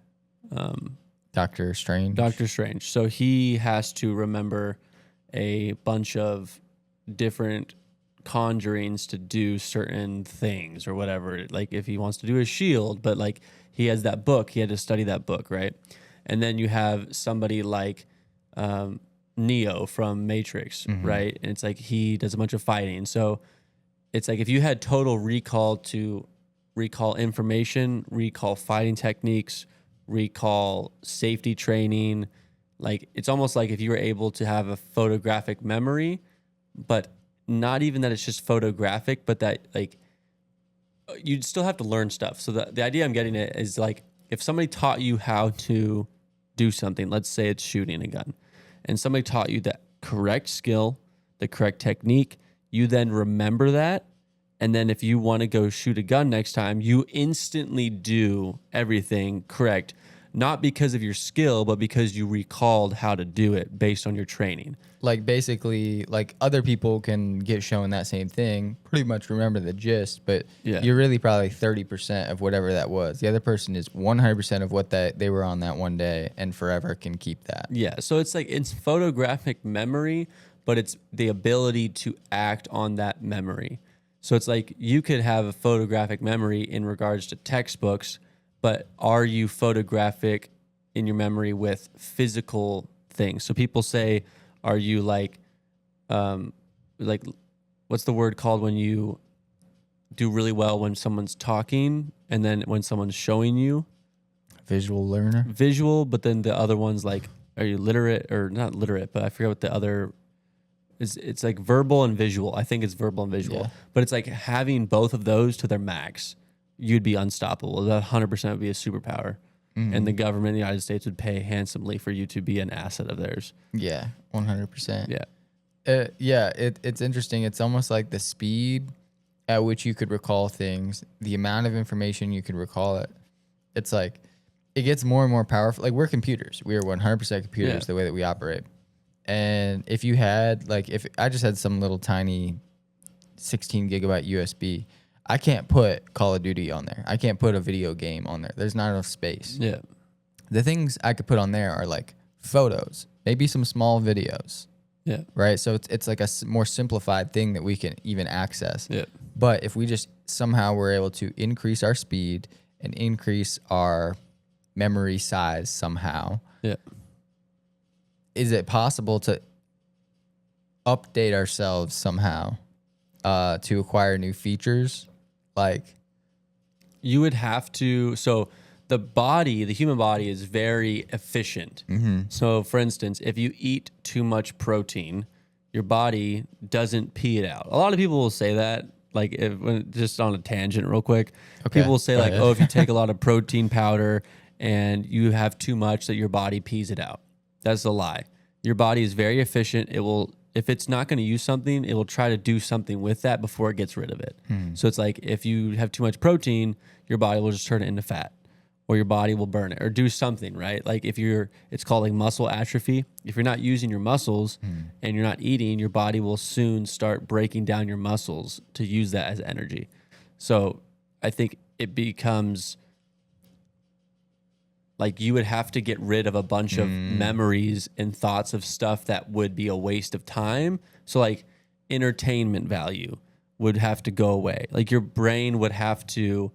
Doctor Strange. Doctor Strange. So he has to remember a bunch of different conjurings to do certain things or whatever. Like if he wants to do a shield, but like he has that book, he had to study that book, right? And then you have somebody like Neo from Matrix, right? And it's like he does a bunch of fighting. So it's like if you had total recall to recall information, recall fighting techniques, recall safety training, like it's almost like if you were able to have a photographic memory, but not even that it's just photographic, but that like you'd still have to learn stuff. So the idea I'm getting at is like if somebody taught you how to do something, let's say it's shooting a gun, and somebody taught you the correct skill, the correct technique, you then remember that. And then if you want to go shoot a gun next time, you instantly do everything correct, not because of your skill, but because you recalled how to do it based on your training. Like basically, like other people can get shown that same thing, pretty much remember the gist, but you're really probably 30% of whatever that was. The other person is 100% of what they were on that one day and forever can keep that. Yeah, so it's like it's photographic memory, but it's the ability to act on that memory. So it's like you could have a photographic memory in regards to textbooks, but are you photographic in your memory with physical things? So people say, are you like what's the word called when you do really well when someone's talking and then when someone's showing you? Visual learner. Visual, but then the other one's like, are you literate or not literate? But I forget what the other is. It's like verbal and visual. I think it's verbal and visual. Yeah. But it's like having both of those to their max, you'd be unstoppable. That 100% would be a superpower. And the government in the United States would pay handsomely for you to be an asset of theirs. Yeah, 100%. Yeah. It's interesting. It's almost like the speed at which you could recall things, the amount of information you could recall it. It's like it gets more and more powerful. Like we're computers. We are 100% computers the way that we operate. And if you had if I just had some little tiny 16 gigabyte USB, I can't put Call of Duty on there. I can't put a video game on there. There's not enough space. Yeah. The things I could put on there are like photos, maybe some small videos. Yeah. Right. So it's like a more simplified thing that we can even access. Yeah. But if we just somehow were able to increase our speed and increase our memory size somehow, is it possible to update ourselves somehow to acquire new features? Like you would have to. So the human body is very efficient. So for instance, if you eat too much protein, your body doesn't pee it out. A lot of people will say that, just on a tangent real quick, people will say oh, if you take a lot of protein powder and you have too much that your body pees it out. That's a lie. Your body is very efficient. It will, if it's not going to use something, it will try to do something with that before it gets rid of it. So it's like if you have too much protein, your body will just turn it into fat, or your body will burn it or do something, right? Like it's called like muscle atrophy. If you're not using your muscles and you're not eating, your body will soon start breaking down your muscles to use that as energy. So I think it becomes like you would have to get rid of a bunch of memories and thoughts of stuff that would be a waste of time. So like entertainment value would have to go away. Like your brain would have to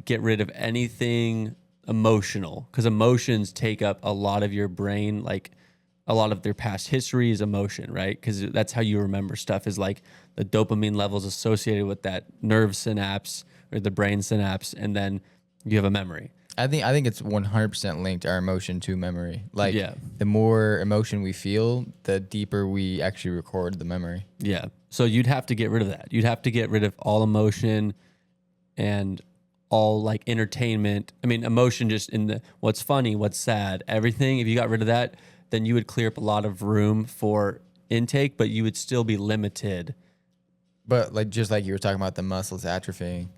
get rid of anything emotional, because emotions take up a lot of your brain. Like a lot of their past history is emotion, right? Because that's how you remember stuff, is like the dopamine levels associated with that nerve synapse or the brain synapse, and then you have a memory. I think it's 100% linked, our emotion to memory. Like the more emotion we feel, the deeper we actually record the memory. Yeah. So you'd have to get rid of that. You'd have to get rid of all emotion and all like entertainment. I mean, emotion just in the what's funny, what's sad, everything. If you got rid of that, then you would clear up a lot of room for intake, but you would still be limited. But like just like you were talking about the muscles atrophying,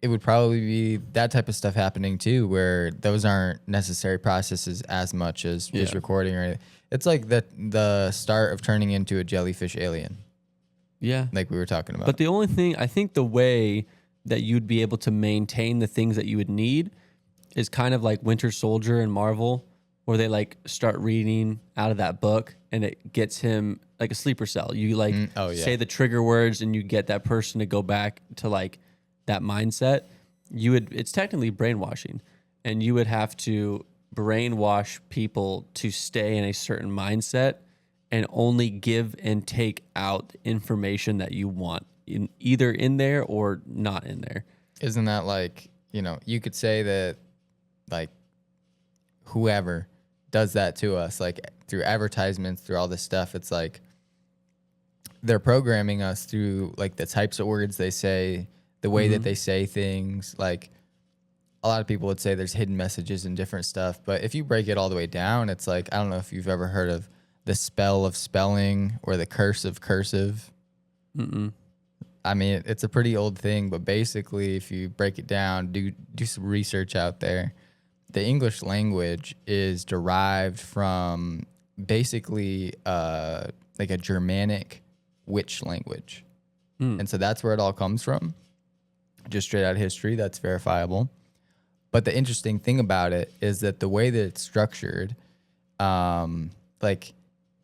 it would probably be that type of stuff happening too, where those aren't necessary processes as much as just recording or anything. It's like the start of turning into a jellyfish alien. Yeah. Like we were talking about. But the only thing, I think the way that you'd be able to maintain the things that you would need is kind of like Winter Soldier and Marvel, where they like start reading out of that book and it gets him like a sleeper cell. You like say the trigger words and you get that person to go back to like that mindset. It's technically brainwashing, and you would have to brainwash people to stay in a certain mindset and only give and take out information that you want either in there or not in there. Isn't that like, you could say that like whoever does that to us, like through advertisements, through all this stuff, it's like they're programming us through like the types of words they say, the way that they say things. Like a lot of people would say there's hidden messages and different stuff, but if you break it all the way down, it's like, I don't know if you've ever heard of the spell of spelling or the curse of cursive. I mean, it's a pretty old thing, but basically if you break it down, do some research out there. The English language is derived from basically like a Germanic witch language. And so that's where it all comes from. Just straight out of history, that's verifiable. But the interesting thing about it is that the way that it's structured, like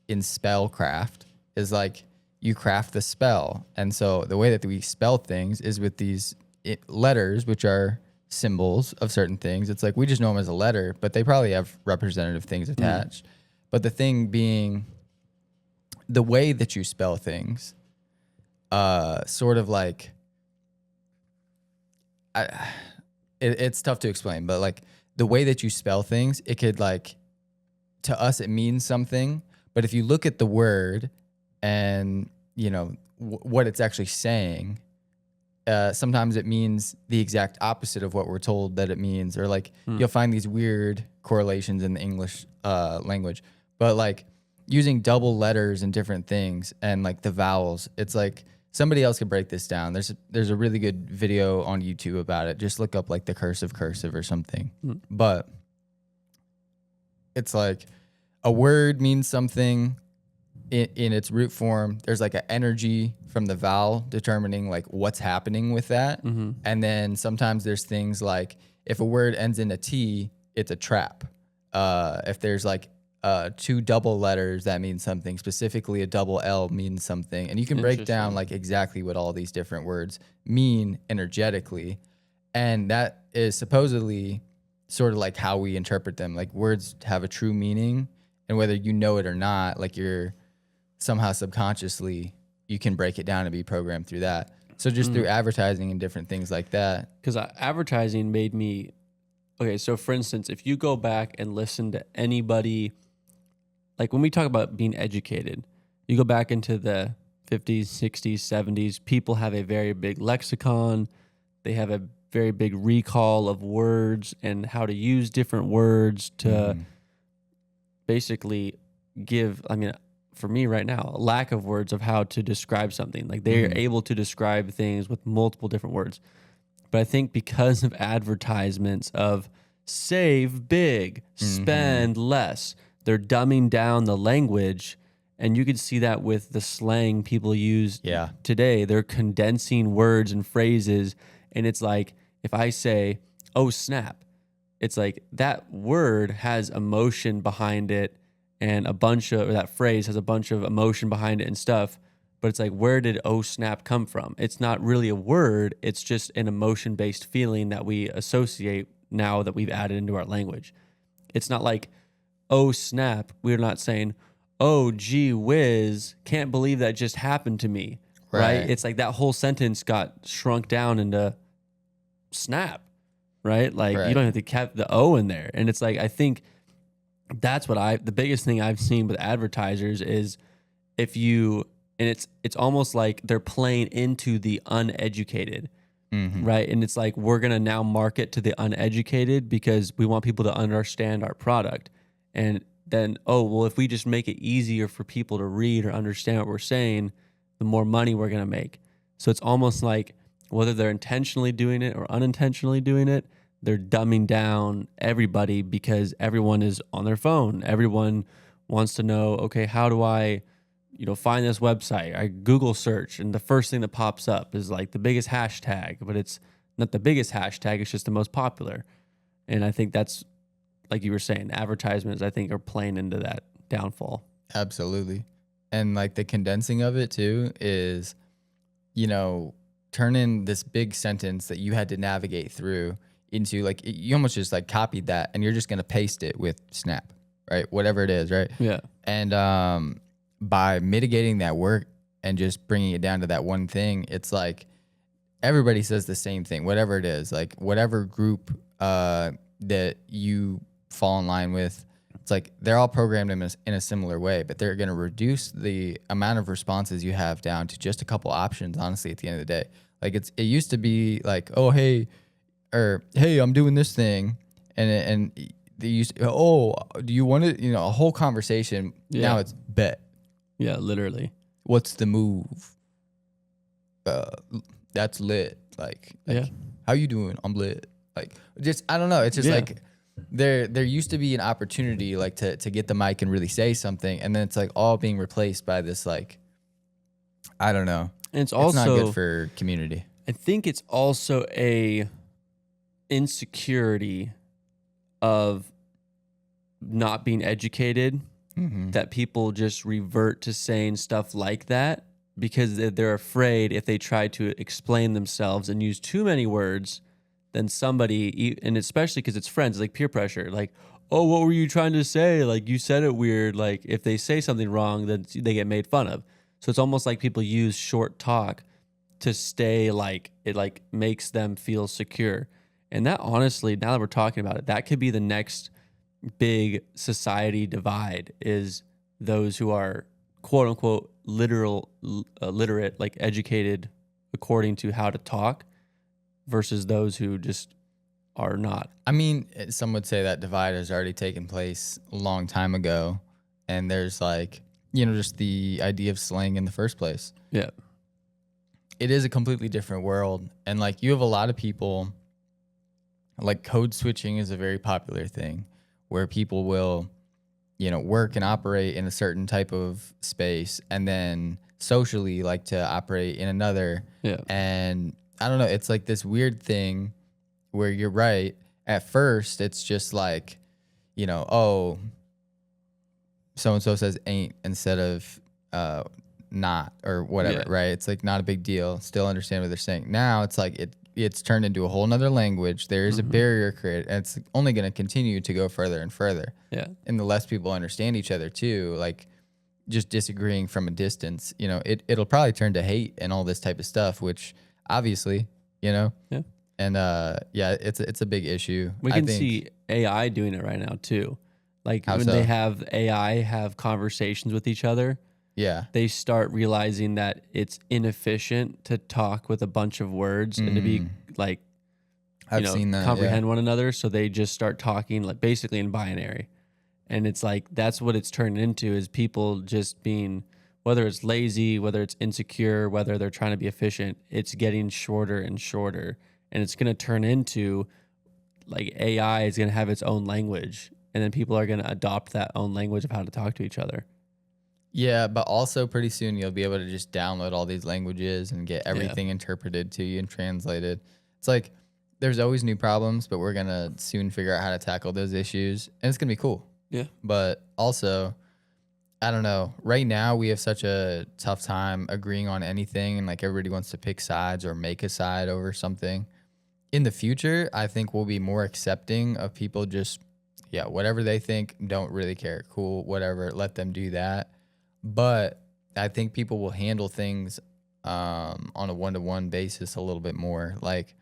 in spellcraft, is like you craft the spell. And so the way that we spell things is with these letters, which are symbols of certain things. It's like we just know them as a letter, but they probably have representative things attached. But the thing being, the way that you spell things, sort of like, it's tough to explain, but like the way that you spell things, it could like, to us, it means something. But if you look at the word and, you know, what it's actually saying, sometimes it means the exact opposite of what we're told that it means, or like you'll find these weird correlations in the English language. But like using double letters and different things and like the vowels, it's like somebody else could break this down. There's a really good video on YouTube about it. Just look up like the cursive or something. But it's like a word means something in its root form. There's like an energy from the vowel determining like what's happening with that. And then sometimes there's things like if a word ends in a T, it's a trap. If there's like two double letters, that means something. Specifically, a double L means something. And you can break down like exactly what all these different words mean energetically. And that is supposedly sort of like how we interpret them. Like words have a true meaning, and whether you know it or not, like you're somehow subconsciously, you can break it down and be programmed through that. So just through advertising and different things like that. Because advertising made me, okay, so for instance, if you go back and listen to anybody, like when we talk about being educated, you go back into the 50s, 60s, 70s, people have a very big lexicon. They have a very big recall of words and how to use different words to basically give, I mean, for me right now, a lack of words of how to describe something. Like they're able to describe things with multiple different words. But I think because of advertisements of save big, spend less, they're dumbing down the language. And you could see that with the slang people use today. They're condensing words and phrases. And it's like, if I say, oh, snap, it's like that word has emotion behind it, and or that phrase has a bunch of emotion behind it and stuff. But it's like, where did oh, snap come from? It's not really a word. It's just an emotion-based feeling that we associate now that we've added into our language. It's not like, oh, snap. We're not saying, oh, gee whiz, can't believe that just happened to me, right? It's like that whole sentence got shrunk down into snap, right? Like you don't have to keep the O in there. And it's like, I think that's what the biggest thing I've seen with advertisers is if you, and it's almost like they're playing into the uneducated, right? And it's like, we're going to now market to the uneducated because we want people to understand our product. And then, oh, well, if we just make it easier for people to read or understand what we're saying, the more money we're going to make. So it's almost like whether they're intentionally doing it or unintentionally doing it, they're dumbing down everybody because everyone is on their phone. Everyone wants to know, okay, how do I, find this website? I Google search, and the first thing that pops up is like the biggest hashtag, but it's not the biggest hashtag, it's just the most popular. And I think that's, like you were saying, advertisements, I think, are playing into that downfall. Absolutely. And like the condensing of it too is, turning this big sentence that you had to navigate through into like, you almost just like copied that and you're just going to paste it with Snap, right? Whatever it is, right? Yeah. And by mitigating that work and just bringing it down to that one thing, it's like everybody says the same thing, whatever it is, like whatever group that you fall in line with, it's like they're all programmed in a similar way, but they're going to reduce the amount of responses you have down to just a couple options, honestly, at the end of the day. Like it used to be like, oh, hey, I'm doing this thing. And they used to, oh, do you want it? A whole conversation. Yeah. Now it's bet. Yeah, literally. What's the move? That's lit. Like how you doing? I'm lit. Like, just, I don't know. It's just like, there used to be an opportunity like to get the mic and really say something, and then it's like all being replaced by this, like, I don't know. And it's also not good for community. I think it's also a insecurity of not being educated, that people just revert to saying stuff like that because they're afraid if they try to explain themselves and use too many words, then somebody, and especially because it's friends, it's like peer pressure, like, oh, what were you trying to say? Like, you said it weird. Like, if they say something wrong, then they get made fun of. So it's almost like people use short talk to stay, like, it like makes them feel secure. And that, honestly, now that we're talking about it, that could be the next big society divide, is those who are quote unquote literate, like educated according to how to talk, versus those who just are not. I mean, some would say that divide has already taken place a long time ago. And there's like, just the idea of slang in the first place. Yeah. It is a completely different world. And like, you have a lot of people, like code switching is a very popular thing where people will, work and operate in a certain type of space and then socially like to operate in another. Yeah. And I don't know, it's like this weird thing where you're right. At first, it's just like, oh, so-and-so says ain't instead of not or whatever, right? It's like not a big deal. Still understand what they're saying. Now it's like it's turned into a whole nother language. There is a barrier created, and it's only going to continue to go further and further. Yeah. And the less people understand each other too, like just disagreeing from a distance, it'll probably turn to hate and all this type of stuff, which obviously, Yeah. And it's a big issue. We can see AI doing it right now too. Like when they have AI have conversations with each other, they start realizing that it's inefficient to talk with a bunch of words and to be like, seen that, comprehend one another. So they just start talking like basically in binary. And it's like, that's what it's turned into, is people just being, whether it's lazy, whether it's insecure, whether they're trying to be efficient, it's getting shorter and shorter. And it's going to turn into like AI is going to have its own language. And then people are going to adopt that own language of how to talk to each other. Yeah, but also pretty soon you'll be able to just download all these languages and get everything interpreted to you and translated. It's like there's always new problems, but we're going to soon figure out how to tackle those issues. And it's going to be cool. Yeah. But also, I don't know. Right now we have such a tough time agreeing on anything, and like everybody wants to pick sides or make a side over something. In the future, I think we'll be more accepting of people just, whatever they think, don't really care. Cool, whatever, let them do that. But I think people will handle things on a one-to-one basis a little bit more. Like,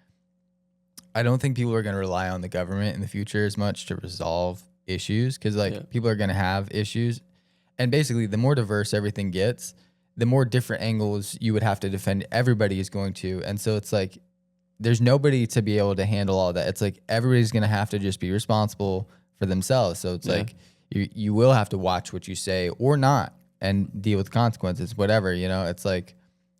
I don't think people are going to rely on the government in the future as much to resolve issues, because people are going to have issues. And basically, the more diverse everything gets, the more different angles you would have to defend. Everybody is going to. And so it's like, there's nobody to be able to handle all that. It's like everybody's going to have to just be responsible for themselves. So it's like you will have to watch what you say or not and deal with consequences, whatever, It's like,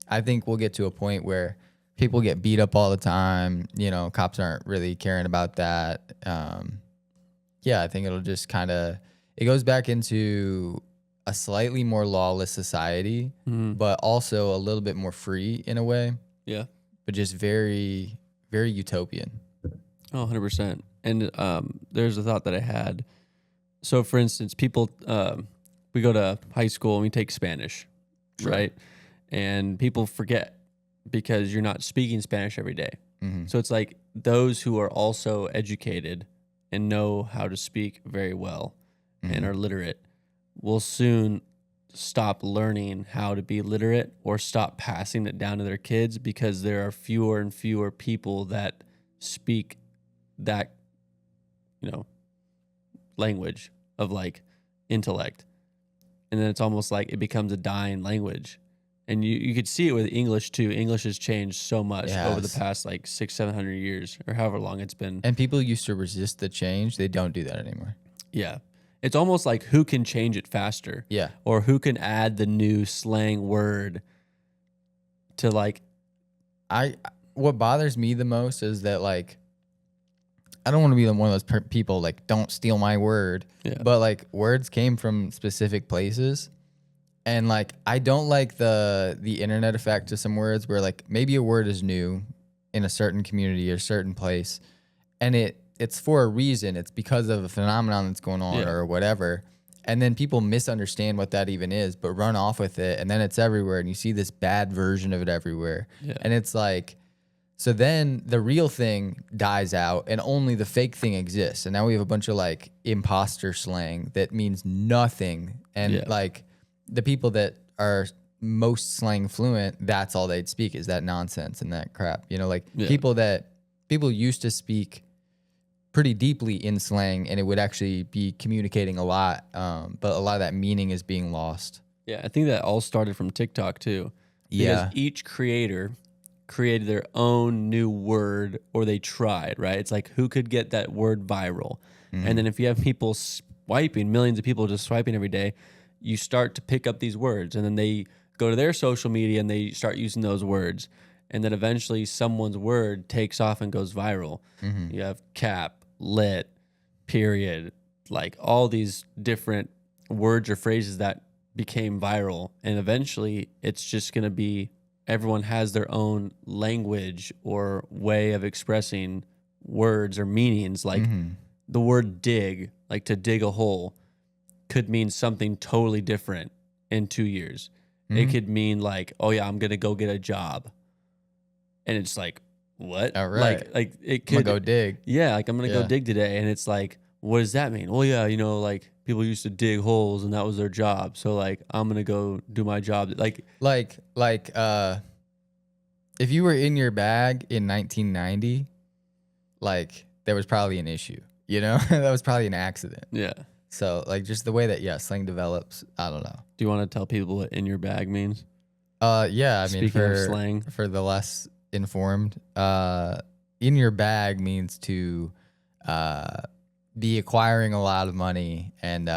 I think we'll get to a point where people get beat up all the time. Cops aren't really caring about that. I think it'll just it goes back into a slightly more lawless society, but also a little bit more free in a way. Yeah. But just very, very utopian. Oh, 100%. And there's a thought that I had. So, for instance, people, we go to high school and we take Spanish, right? And people forget because you're not speaking Spanish every day. So it's like those who are also educated and know how to speak very well and are literate will soon stop learning how to be literate or stop passing it down to their kids, because there are fewer and fewer people that speak that, language of like intellect. And then it's almost like it becomes a dying language. And you could see it with English too. English has changed so much over the past like 600-700 years or however long it's been. And people used to resist the change. They don't do that anymore. Yeah. It's almost like who can change it faster. Yeah. Or who can add the new slang word to like. What bothers me the most is that like, I don't want to be one of those people like, don't steal my word. Yeah. But like words came from specific places. And like, I don't like the internet effect to some words where like maybe a word is new in a certain community or certain place, and it's for a reason. It's because of a phenomenon that's going on or whatever. And then people misunderstand what that even is, but run off with it. And then it's everywhere. And you see this bad version of it everywhere. Yeah. And it's like, so then the real thing dies out and only the fake thing exists. And now we have a bunch of like imposter slang that means nothing. And like the people that are most slang fluent, that's all they'd speak is that nonsense and that crap. You know, like people used to speak pretty deeply in slang and it would actually be communicating a lot. But a lot of that meaning is being lost. Yeah, I think that all started from TikTok too. Because each creator created their own new word, or they tried, right? It's like, who could get that word viral? And then if you have people swiping, millions of people just swiping every day, you start to pick up these words, and then they go to their social media and they start using those words. And then eventually someone's word takes off and goes viral. You have cap, lit, period, like all these different words or phrases that became viral. And eventually it's just going to be, everyone has their own language or way of expressing words or meanings. Like the word dig, like to dig a hole, could mean something totally different in 2 years. It could mean like, oh yeah, I'm going to go get a job. And it's like, what? All right. Like it could I'm gonna go dig. Yeah, like I'm going to go dig today. And it's like, what does that mean? Well, yeah, you know, like people used to dig holes and that was their job. So like, I'm going to go do my job. Like if you were in your bag in 1990, like there was probably an issue, you know, that was probably an accident. Yeah. So like just the way that, slang develops, I don't know. Do you want to tell people what in your bag means? Yeah. I mean, Speaking of slang, for the less informed, in your bag means to, be acquiring a lot of money and,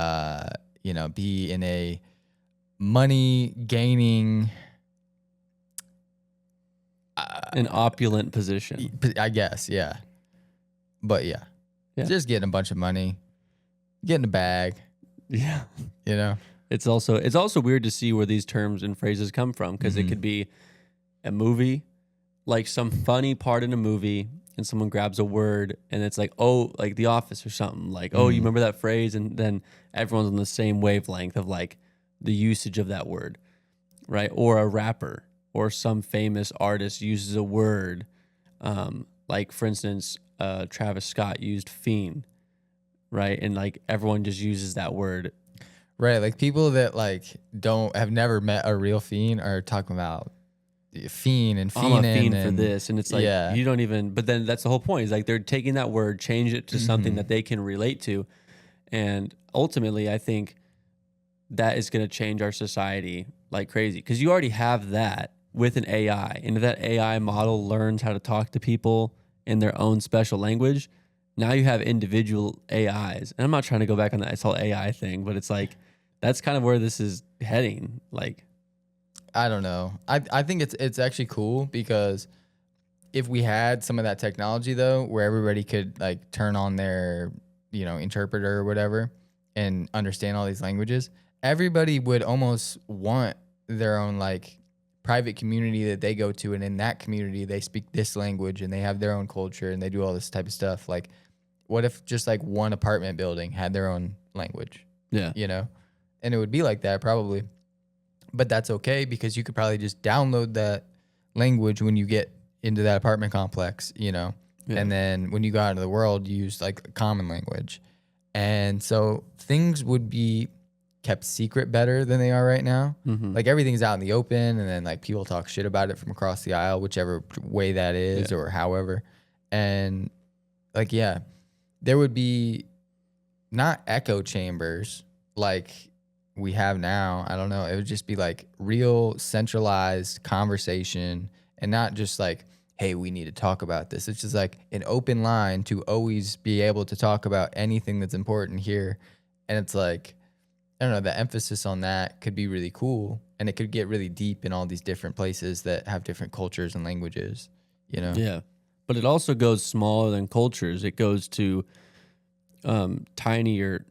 you know, be in a money gaining, an opulent position, I guess. Yeah. But yeah, just getting a bunch of money, getting a bag. Yeah. You know, it's also weird to see where these terms and phrases come from, because it could be a movie, like some funny part in a movie, and someone grabs a word and it's like, oh, like The Office or something, like, oh, you remember that phrase? And then everyone's on the same wavelength of like the usage of that word, right? Or a rapper or some famous artist uses a word, like for instance, Travis Scott used fiend, right? And like everyone just uses that word. Right, like people that like have never met a real fiend are talking about fiend and fiend. I'm a fiend for this, and it's like you don't even. But then that's the whole point. Is like they're taking that word, change it to something that they can relate to, and ultimately, I think that is going to change our society like crazy, because you already have that with an AI, and if that AI model learns how to talk to people in their own special language, now you have individual AIs. And I'm not trying to go back on that whole AI thing, but it's like that's kind of where this is heading. Like, I don't know. I think it's actually cool, because if we had some of that technology though, where everybody could like turn on their, you know, interpreter or whatever and understand all these languages, everybody would almost want their own like private community that they go to, and in that community they speak this language and they have their own culture and they do all this type of stuff. Like, what if just like one apartment building had their own language? Yeah. You know? And it would be like that probably. But that's okay, because you could probably just download that language when you get into that apartment complex, you know? Yeah. And then when you go out into the world, you use like a common language. And so things would be kept secret better than they are right now. Like everything's out in the open, and then like people talk shit about it from across the aisle, whichever way that is, or however. And like, yeah, there would be not echo chambers like we have now. I don't know. It would just be like real centralized conversation, and not just like, hey, we need to talk about this. It's just like an open line to always be able to talk about anything that's important here. And it's like, I don't know, the emphasis on that could be really cool, and it could get really deep in all these different places that have different cultures and languages, you know? Yeah. But it also goes smaller than cultures. It goes to tinier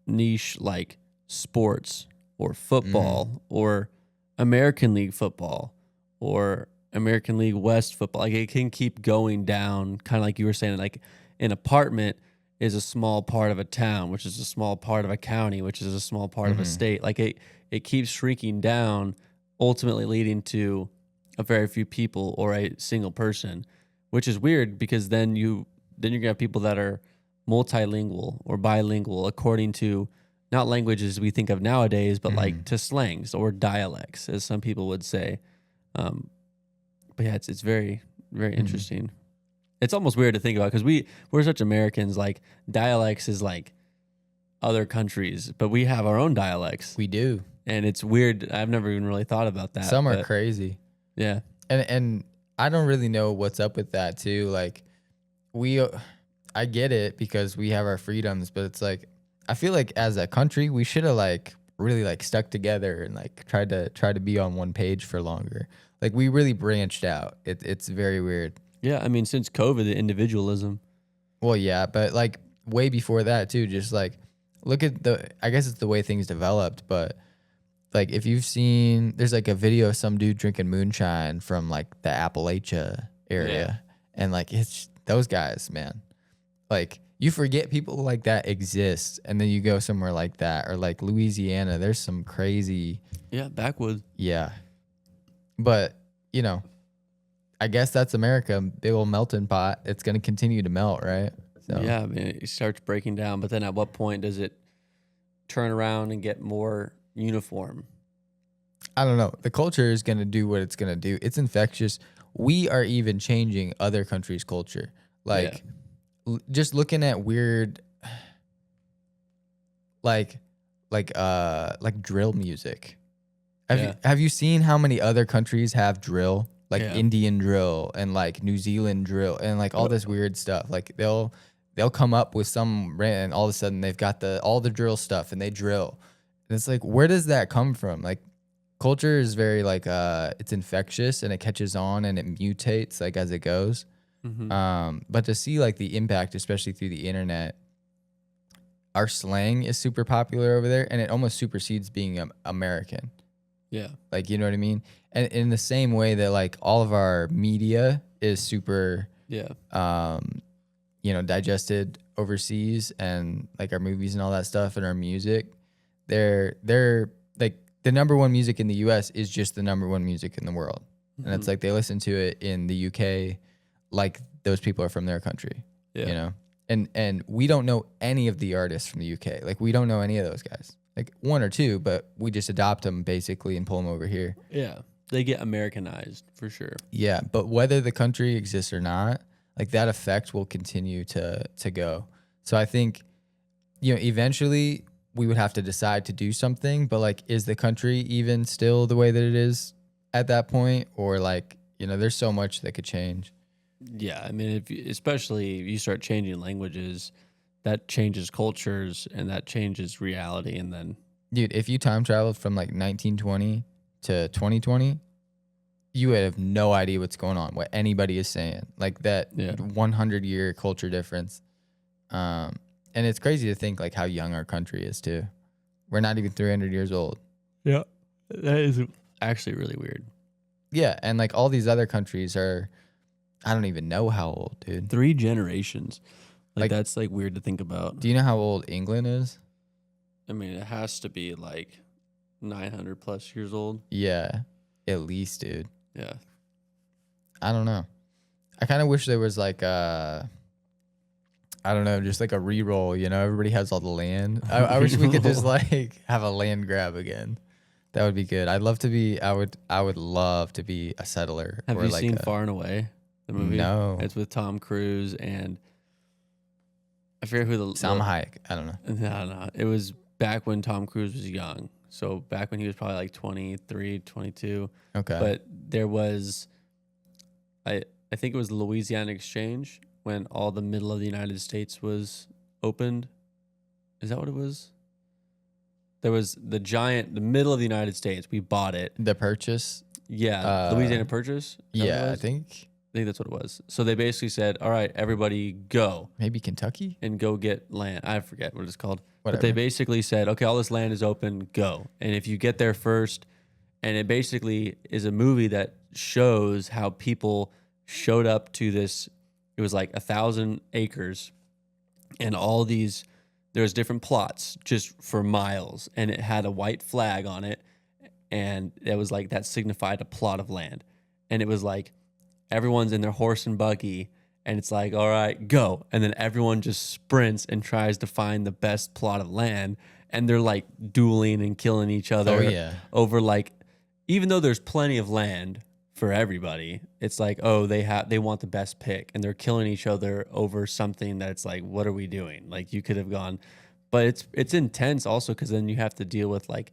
niche, like sports or football or American League football or American League West football. Like it can keep going down, kind of like you were saying, like an apartment is a small part of a town, which is a small part of a county, which is a small part of a state. Like it keeps shrinking down, ultimately leading to a very few people or a single person, which is weird because then you're gonna have people that are multilingual or bilingual according to not languages we think of nowadays, but like to slangs or dialects, as some people would say. But yeah, it's very, very interesting. It's almost weird to think about because we're such Americans. Like dialects is like other countries, but we have our own dialects. We do. And it's weird. I've never even really thought about that. Some are crazy. Yeah. And I don't really know what's up with that too. Like I get it because we have our freedoms, but it's like, I feel like as a country, we should have like really like stuck together and like tried to be on one page for longer. Like we really branched out. It's very weird. Yeah. I mean, since COVID, the individualism. Well, yeah, but like way before that too, just like look at I guess it's the way things developed, but like if you've seen, there's like a video of some dude drinking moonshine from like the Appalachia area. And like it's those guys, man. Like you forget people like that exist, and then you go somewhere like that or like Louisiana. There's some crazy. Yeah, backwoods. Yeah, but you know, I guess that's America. Big old melting pot. It's gonna continue to melt, right? So. Yeah, I mean, it starts breaking down, but then at what point does it turn around and get more uniform? I don't know. The culture is gonna do what it's gonna do. It's infectious. We are even changing other countries' culture, like. Yeah. Just looking at weird, like drill music. Have you seen how many other countries have drill? Like Indian drill and like New Zealand drill and like all this weird stuff. Like they'll come up with some and all of a sudden they've got all the drill stuff and they drill. And it's like, where does that come from? Like culture is very like it's infectious and it catches on and it mutates like as it goes. But to see like the impact, especially through the internet, our slang is super popular over there and it almost supersedes being American. Yeah. Like, you know what I mean? And in the same way that like all of our media is super, digested overseas and like our movies and all that stuff and our music, they're like the number one music in the US is just the number one music in the world. And it's like they listen to it in the UK like those people are from their country, you know? And we don't know any of the artists from the UK. Like we don't know any of those guys, like one or two, but we just adopt them basically and pull them over here. Yeah. They get Americanized for sure. Yeah. But whether the country exists or not, like that effect will continue to go. So I think, eventually we would have to decide to do something, but like, is the country even still the way that it is at that point? Or like, there's so much that could change. Yeah, I mean, especially if you start changing languages, that changes cultures and that changes reality. And then, dude, if you time traveled from like 1920 to 2020, you would have no idea what's going on, what anybody is saying. Like that 100-year culture difference. And it's crazy to think like how young our country is too. We're not even 300 years old. Yeah, that is actually really weird. Yeah, and like all these other countries are. I don't even know how old, dude. 3 generations. Like that's like weird to think about. Do you know how old England is? I mean, it has to be like 900 plus years old. Yeah, at least, dude. Yeah. I don't know. I kind of wish there was like I don't know, just like a re-roll, everybody has all the land. I wish we could just like have a land grab again. That would be good. I would love to be a settler. Have you seen Far and Away? The movie? No. It's with Tom Cruise and I forget who the... Salma Hayek. I don't know. No. It was back when Tom Cruise was young. So back when he was probably like 23, 22. Okay. But there was... I think it was the Louisiana Exchange when all the middle of the United States was opened. Is that what it was? There was the middle of the United States. We bought it. The Purchase? Yeah. Louisiana Purchase? Yeah, I think that's what it was. So they basically said, all right, everybody go. Maybe Kentucky? And go get land. I forget what it's called. Whatever. But they basically said, okay, all this land is open, go. And if you get there first, and it basically is a movie that shows how people showed up to this. It was like 1,000 acres. and there's different plots just for miles, and it had a white flag on it, and it was like that signified a plot of land, and it was like everyone's in their horse and buggy, and it's like, all right, go, and then everyone just sprints and tries to find the best plot of land, and they're like dueling and killing each other Oh, yeah. over like, even though there's plenty of land for everybody, it's like, oh, they want the best pick, and they're killing each other over something that's like, what are we doing? Like, you could have gone, but it's intense also because then you have to deal with like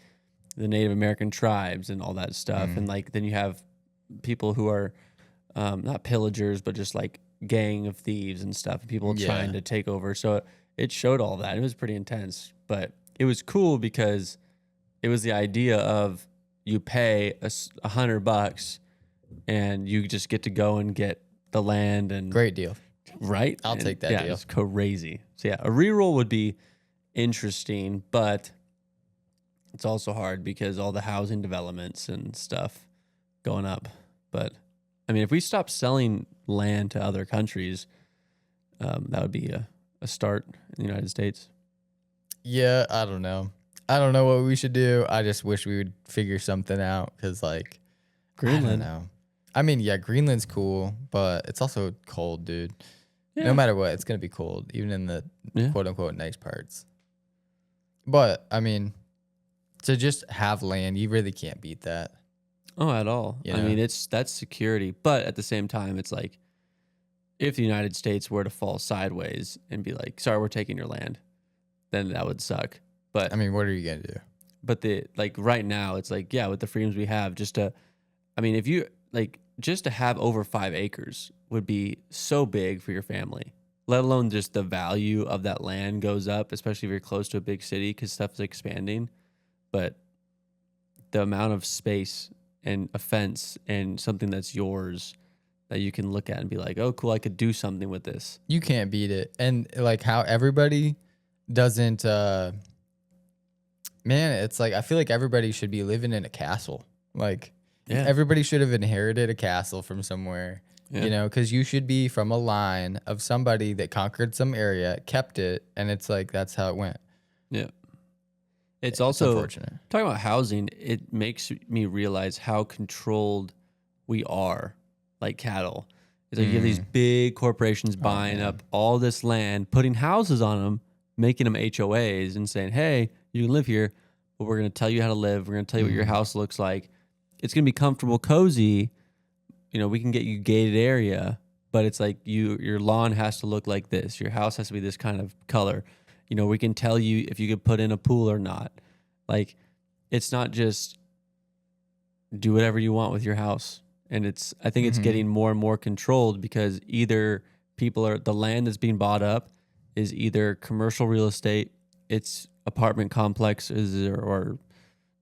the Native American tribes and all that stuff, and like then you have people who are not pillagers but just like gang of thieves and stuff, and people trying to take over. So it showed all that. It was pretty intense, but it was cool because it was the idea of you pay $100 and you just get to go and get the land. And Great deal. Right? I'll take that deal. It's crazy. So yeah, a reroll would be interesting, but it's also hard because all the housing developments and stuff going up. But I mean, if we stop selling land to other countries, that would be a start in the United States. Yeah, I don't know. I don't know what we should do. I just wish we would figure something out because, like, Greenland. I don't know. I mean, yeah, Greenland's cool, but it's also cold, dude. Yeah. No matter what, it's going to be cold, even in the quote-unquote nice parts. But, I mean, to just have land, you really can't beat that. Oh, at all. You I know? mean, that's security. But at the same time, it's like, if the United States were to fall sideways and be like, sorry, we're taking your land, then that would suck. But I mean, what are you going to do? But right now, it's like, yeah, with the freedoms we have, if you like, just to have over 5 acres would be so big for your family, let alone just the value of that land goes up, especially if you're close to a big city because stuff is expanding. But the amount of space and a fence and something that's yours that you can look at and be like, oh, cool, I could do something with this. You can't beat it. And like how everybody doesn't, man, it's like, I feel like everybody should be living in a castle. Like everybody should have inherited a castle from somewhere, you know, because you should be from a line of somebody that conquered some area, kept it. And it's like, that's how it went. Yeah. It's also unfortunate. Talking about housing, it makes me realize how controlled we are, like cattle. It's like you have these big corporations buying up all this land, putting houses on them, making them HOAs, and saying, "Hey, you can live here, but we're going to tell you how to live. We're going to tell you what your house looks like. It's going to be comfortable, cozy. You know, we can get you gated area, but it's like your lawn has to look like this. Your house has to be this kind of color." You know, we can tell you if you could put in a pool or not. Like, it's not just do whatever you want with your house. And I think it's getting more and more controlled because either the land that's being bought up is either commercial real estate, it's apartment complexes or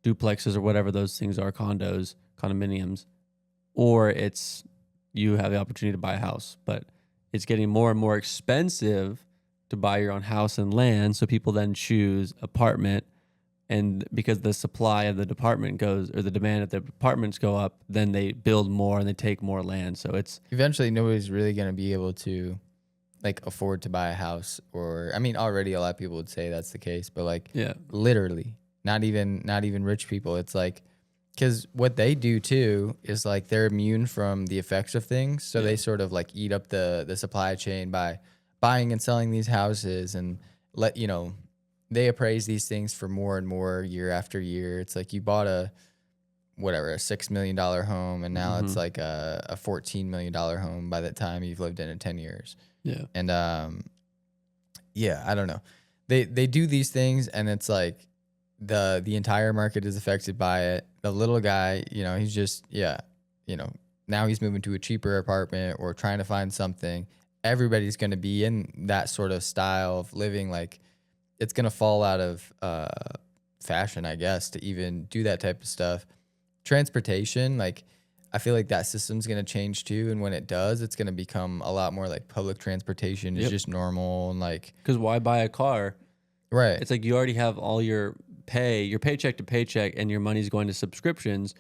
duplexes or whatever those things are, condominiums, or it's you have the opportunity to buy a house. But it's getting more and more expensive to buy your own house and land, so people then choose apartment, and because the supply of the department goes, or the demand of the apartments go up, then they build more and they take more land. So it's eventually nobody's really going to be able to like afford to buy a house, or I mean, already a lot of people would say that's the case, but like literally not even rich people. It's like, because what they do too is like they're immune from the effects of things, so they sort of like eat up the supply chain by buying and selling these houses, and they appraise these things for more and more year after year. It's like you bought a $6 million home, and now it's like a $14 million home by the time you've lived in it 10 years. Yeah. And I don't know. They do these things, and it's like the entire market is affected by it. The little guy, he's just now he's moving to a cheaper apartment or trying to find something. Everybody's going to be in that sort of style of living. Like, it's going to fall out of fashion, I guess, to even do that type of stuff. Transportation, like, I feel like that system's going to change too. And when it does, it's going to become a lot more like public transportation is just normal. And like, because why buy a car? Right. It's like you already have all your paycheck to paycheck, and your money's going to subscriptions.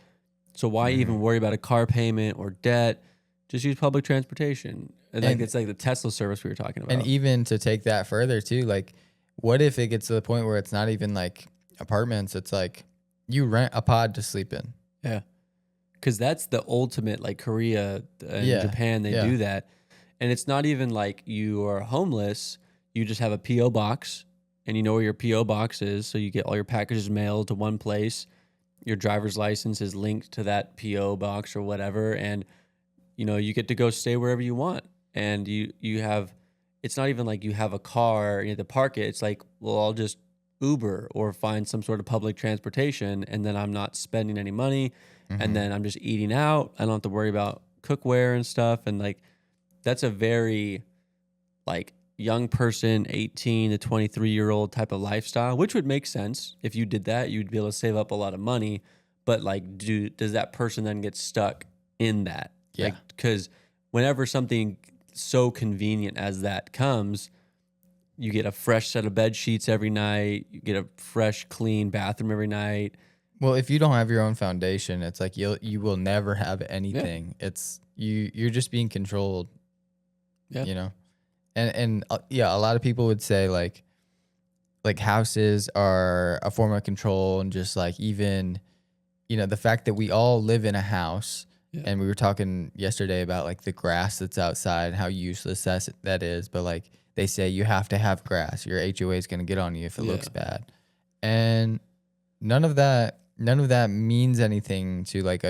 So why even worry about a car payment or debt? Just use public transportation. And like it's like the Tesla service we were talking about. And even to take that further too, like what if it gets to the point where it's not even like apartments, it's like you rent a pod to sleep in. Yeah. Cause that's the ultimate, like Korea and Japan, they do that. And it's not even like you are homeless. You just have a PO box and you know where your PO box is. So you get all your packages mailed to one place. Your driver's license is linked to that PO box or whatever. And, you know, you get to go stay wherever you want. And you have, it's not even like you have a car and you have to park it. It's like, well, I'll just Uber or find some sort of public transportation. And then I'm not spending any money. And then I'm just eating out. I don't have to worry about cookware and stuff. And like, that's a very like young person, 18 to 23-year-old type of lifestyle, which would make sense. If you did that, you'd be able to save up a lot of money. But like, does that person then get stuck in that? Yeah. Like, because whenever something so convenient as that comes, you get a fresh set of bed sheets every night. You get a fresh, clean bathroom every night. Well, if you don't have your own foundation, it's like you will never have anything. Yeah. It's you're just being controlled. Yeah. You know? And a lot of people would say like houses are a form of control, and just like even, you know, the fact that we all live in a house. Yeah. And we were talking yesterday about like the grass that's outside, how useless that is. But like they say you have to have grass. Your HOA is going to get on you if it looks bad. And none of that means anything to like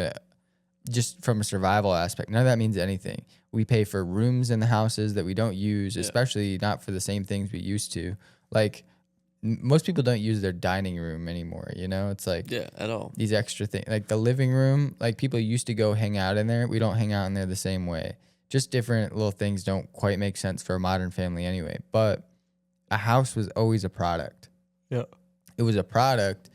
just from a survival aspect. None of that means anything. We pay for rooms in the houses that we don't use, especially not for the same things we used to. Like most people don't use their dining room anymore, you know? It's like at all. These extra things, like the living room, like people used to go hang out in there. We don't hang out in there the same way. Just different little things don't quite make sense for a modern family anyway. But a house was always a product. Yeah. It was a product,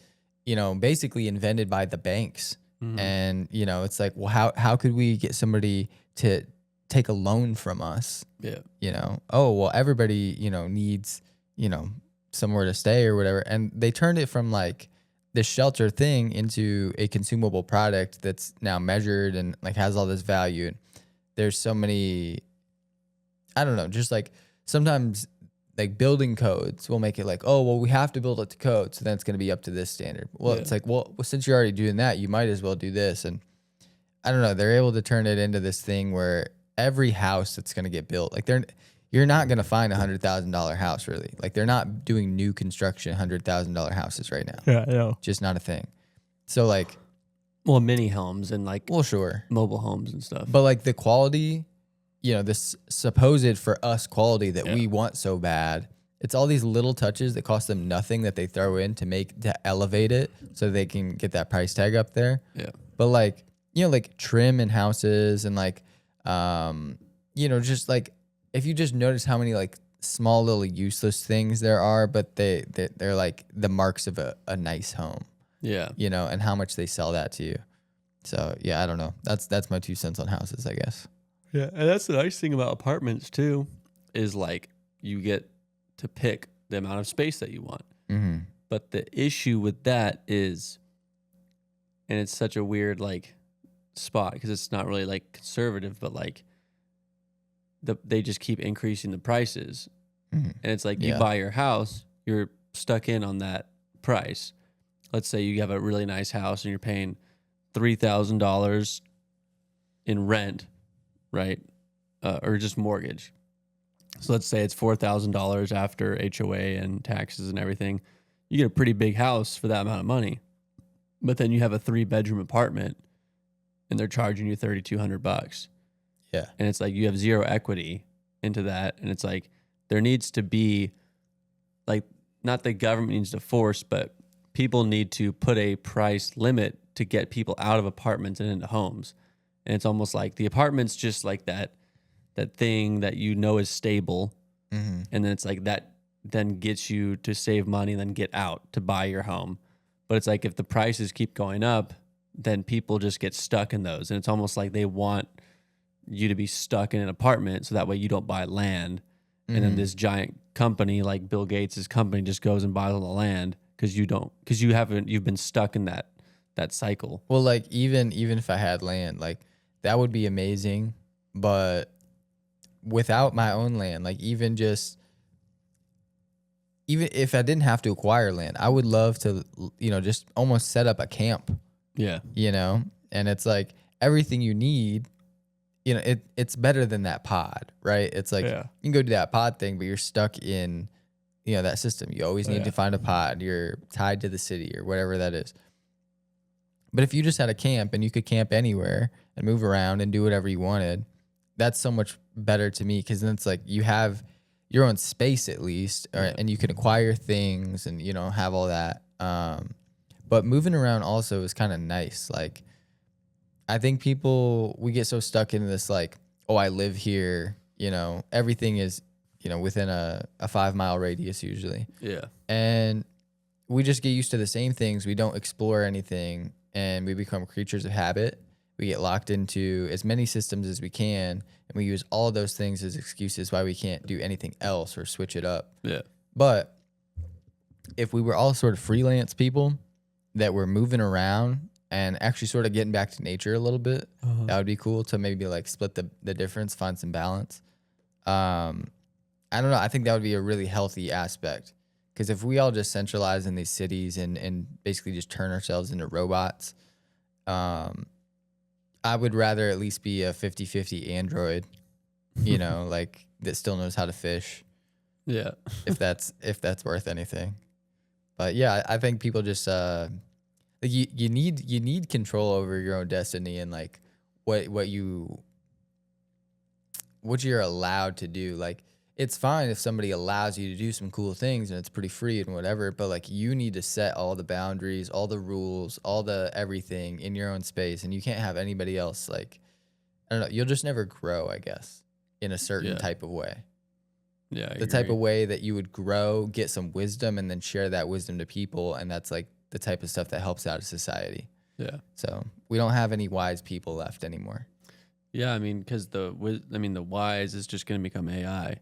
you know, basically invented by the banks. Mm-hmm. And, you know, it's like, well, how could we get somebody to take a loan from us? Yeah. You know, oh, well, everybody, you know, needs, you know, somewhere to stay or whatever. And they turned it from like this shelter thing into a consumable product that's now measured and like has all this value. And there's so many, I don't know, just like sometimes like building codes will make it like, oh, well, we have to build it to code, so then it's going to be up to this standard. Well, it's like, well, since you're already doing that, you might as well do this. And I don't know, they're able to turn it into this thing where every house that's going to get built, like you're not going to find $100,000 house really. Like they're not doing new construction $100,000 houses right now. Yeah, I know. Just not a thing. So like, well, mini homes and like, well, sure, mobile homes and stuff. But like the quality, you know, this supposed for us quality that we want so bad, it's all these little touches that cost them nothing that they throw in to elevate it so they can get that price tag up there. Yeah. But like, you know, like trim in houses and like, you know, just like if you just notice how many like small little useless things there are, but they're like the marks of a nice home. Yeah. You know, and how much they sell that to you. So yeah, I don't know. That's my 2 cents on houses, I guess. Yeah, and that's the nice thing about apartments too, is like you get to pick the amount of space that you want. Mm-hmm. But the issue with that is, and it's such a weird like spot because it's not really like conservative, but like they just keep increasing the prices, and it's like you buy your house, you're stuck in on that price. Let's say you have a really nice house and you're paying $3,000 in rent. Right. Or just mortgage. So let's say it's $4,000 after HOA and taxes and everything. You get a pretty big house for that amount of money. But then you have a 3-bedroom apartment and they're charging you $3,200. Yeah. And it's like you have zero equity into that. And it's like there needs to be like, not the government needs to force, but people need to put a price limit to get people out of apartments and into homes. And it's almost like the apartment's just like that thing that you know is stable. Mm-hmm. And then it's like that then gets you to save money and then get out to buy your home. But it's like if the prices keep going up, then people just get stuck in those. And it's almost like they want you to be stuck in an apartment so that way you don't buy land. Mm-hmm. And then this giant company like Bill Gates' company just goes and buys all the land because you've been stuck in that cycle. Well, like even if I had land, like that would be amazing, but without my own land, like even if I didn't have to acquire land, I would love to, just almost set up a camp, Yeah. and it's like everything you need, it's better than that pod, right? It's like Yeah. you can go do that pod thing, but you're stuck in, that system. You always need to find a pod. You're tied to the city or whatever that is. But if you just had a camp and you could camp anywhere and move around and do whatever you wanted, that's so much better to me, because then it's like you have your own space at least, and you can acquire things and, have all that. But moving around also is kind of nice. Like, I think we get so stuck into this, like, oh, I live here, everything is, within a 5-mile radius usually. Yeah. And we just get used to the same things. We don't explore anything, and we become creatures of habit. We get locked into as many systems as we can, and we use all of those things as excuses why we can't do anything else or switch it up. Yeah. But if we were all sort of freelance people that were moving around and actually sort of getting back to nature a little bit, that would be cool to maybe like split the difference, find some balance. I don't know. I think that would be a really healthy aspect, because if we all just centralize in these cities and basically just turn ourselves into robots, I would rather at least be a 50-50 android, like that still knows how to fish. Yeah. if that's worth anything. But yeah, I think people just you need control over your own destiny and like what you're allowed to do. Like, it's fine if somebody allows you to do some cool things and it's pretty free and whatever, but like you need to set all the boundaries, all the rules, all the everything in your own space, and you can't have anybody else. Like, I don't know, you'll just never grow, I guess, in a certain type of way. Yeah, the type of way that you would grow, get some wisdom, and then share that wisdom to people, and that's like the type of stuff that helps out a society. Yeah. So we don't have any wise people left anymore. Yeah, I mean, because the wise is just going to become AI.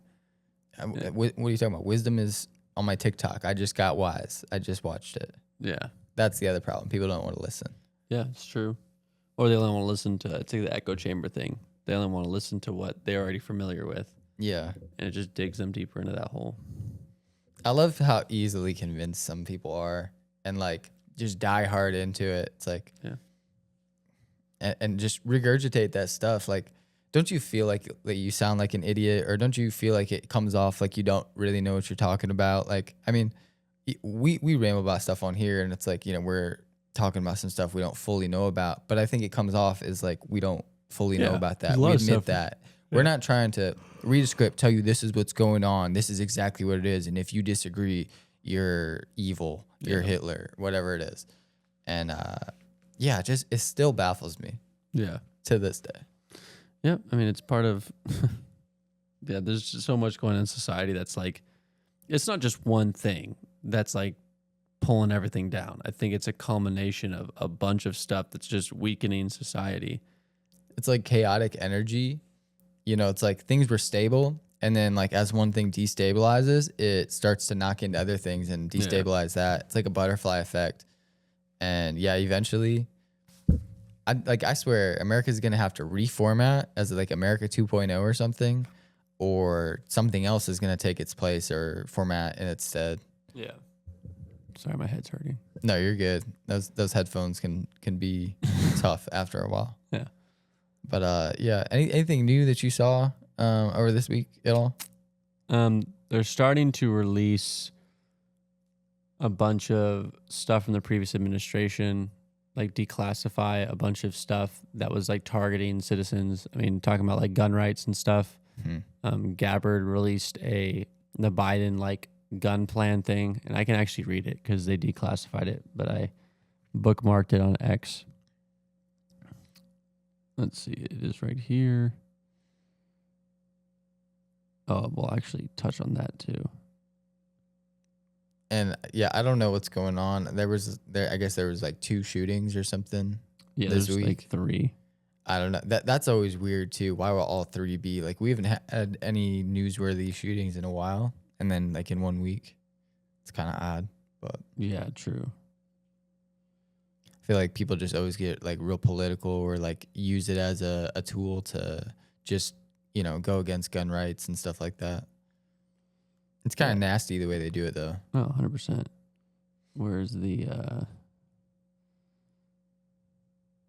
What are you talking about? Wisdom is on my TikTok. I just got wise. I just watched it. Yeah. That's the other problem. People don't want to listen. Yeah, it's true. Or they only want to listen to, it's like the echo chamber thing. They only want to listen to what they're already familiar with. Yeah. And it just digs them deeper into that hole. I love how easily convinced some people are and like just die hard into it. It's like, and just regurgitate that stuff. Like, don't you feel like you sound like an idiot, or don't you feel like it comes off like you don't really know what you're talking about? Like, I mean, we ramble about stuff on here, and it's like, we're talking about some stuff we don't fully know about, but I think it comes off as like we don't fully know about that. We admit that. Yeah. We're not trying to read a script, tell you this is what's going on, this is exactly what it is, and if you disagree, you're evil, you're Hitler, whatever it is. And it still baffles me. Yeah. To this day. Yeah, I mean, it's part of, there's just so much going on in society that's like, it's not just one thing that's like pulling everything down. I think it's a culmination of a bunch of stuff that's just weakening society. It's like chaotic energy. It's like things were stable, and then like as one thing destabilizes, it starts to knock into other things and destabilize that. It's like a butterfly effect. And eventually, I swear America's going to have to reformat as like America 2.0 or something, or something else is going to take its place or format in its stead. Yeah. Sorry, my head's hurting. No, you're good. Those headphones can be tough after a while. Yeah. But anything new that you saw over this week at all? They're starting to release a bunch of stuff from the previous administration, like declassify a bunch of stuff that was like targeting citizens. I mean, talking about like gun rights and stuff. Mm-hmm. Gabbard released the Biden like gun plan thing, and I can actually read it because they declassified it, but I bookmarked it on X. Let's see, it is right here. Oh, we'll actually touch on that too. And I don't know what's going on. I guess there was like 2 shootings or something. Yeah, this there's week. Like 3. I don't know. That's always weird too. Why will all 3 be? Like, we haven't had any newsworthy shootings in a while, and then like in 1 week, it's kind of odd. But yeah, true. I feel like people just always get like real political, or like use it as a tool to just go against gun rights and stuff like that. It's kind of nasty the way they do it, though. Oh, 100%. Where's the...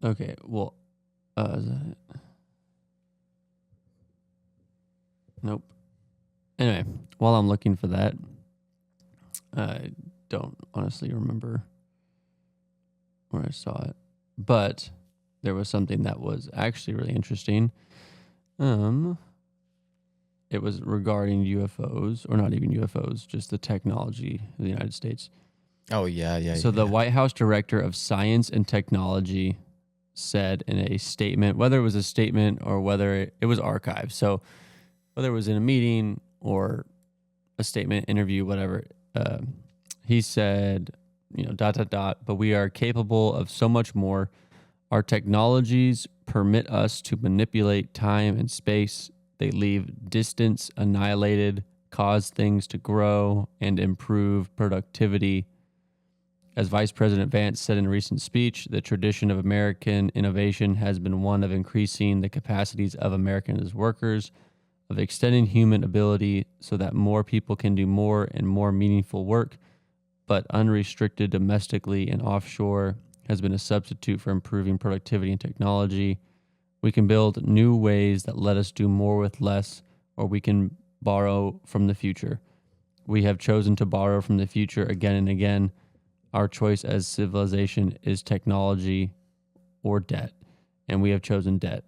Okay, well... is that it? Nope. Anyway, while I'm looking for that, I don't honestly remember where I saw it. But there was something that was actually really interesting. It was regarding UFOs, or not even UFOs, just the technology of the United States. Oh, yeah. So the White House Director of Science and Technology said in a statement, whether it was a statement or whether it was archived, so whether it was in a meeting or a statement, interview, whatever, he said, but we are capable of so much more. Our technologies permit us to manipulate time and space. They leave distance annihilated, cause things to grow, and improve productivity. As Vice President Vance said in a recent speech, the tradition of American innovation has been one of increasing the capacities of Americans as workers, of extending human ability so that more people can do more and more meaningful work, but unrestricted domestically and offshore has been a substitute for improving productivity and technology. We can build new ways that let us do more with less, or we can borrow from the future. We have chosen to borrow from the future again and again. Our choice as civilization is technology or debt, and we have chosen debt.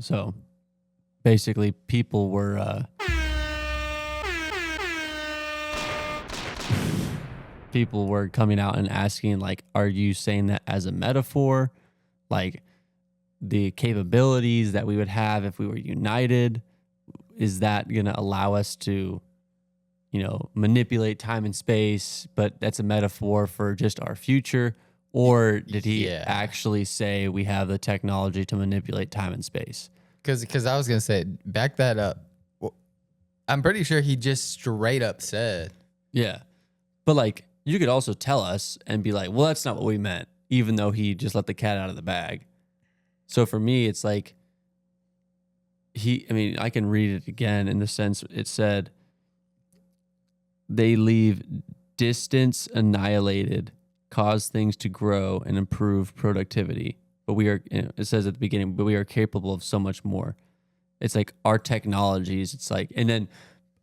So basically, people were coming out and asking, like, are you saying that as a metaphor? Like, the capabilities that we would have if we were united, is that going to allow us to, manipulate time and space, but that's a metaphor for just our future? Or did he actually say we have the technology to manipulate time and space? Because I was going to say, back that up. Well, I'm pretty sure he just straight up said. Yeah. But, like, you could also tell us and be like, well, that's not what we meant, even though he just let the cat out of the bag. So for me, it's like, I can read it again in the sense it said, they leave distance annihilated, cause things to grow, and improve productivity. But we are, it says at the beginning, but we are capable of so much more. It's like our technologies. It's like, and then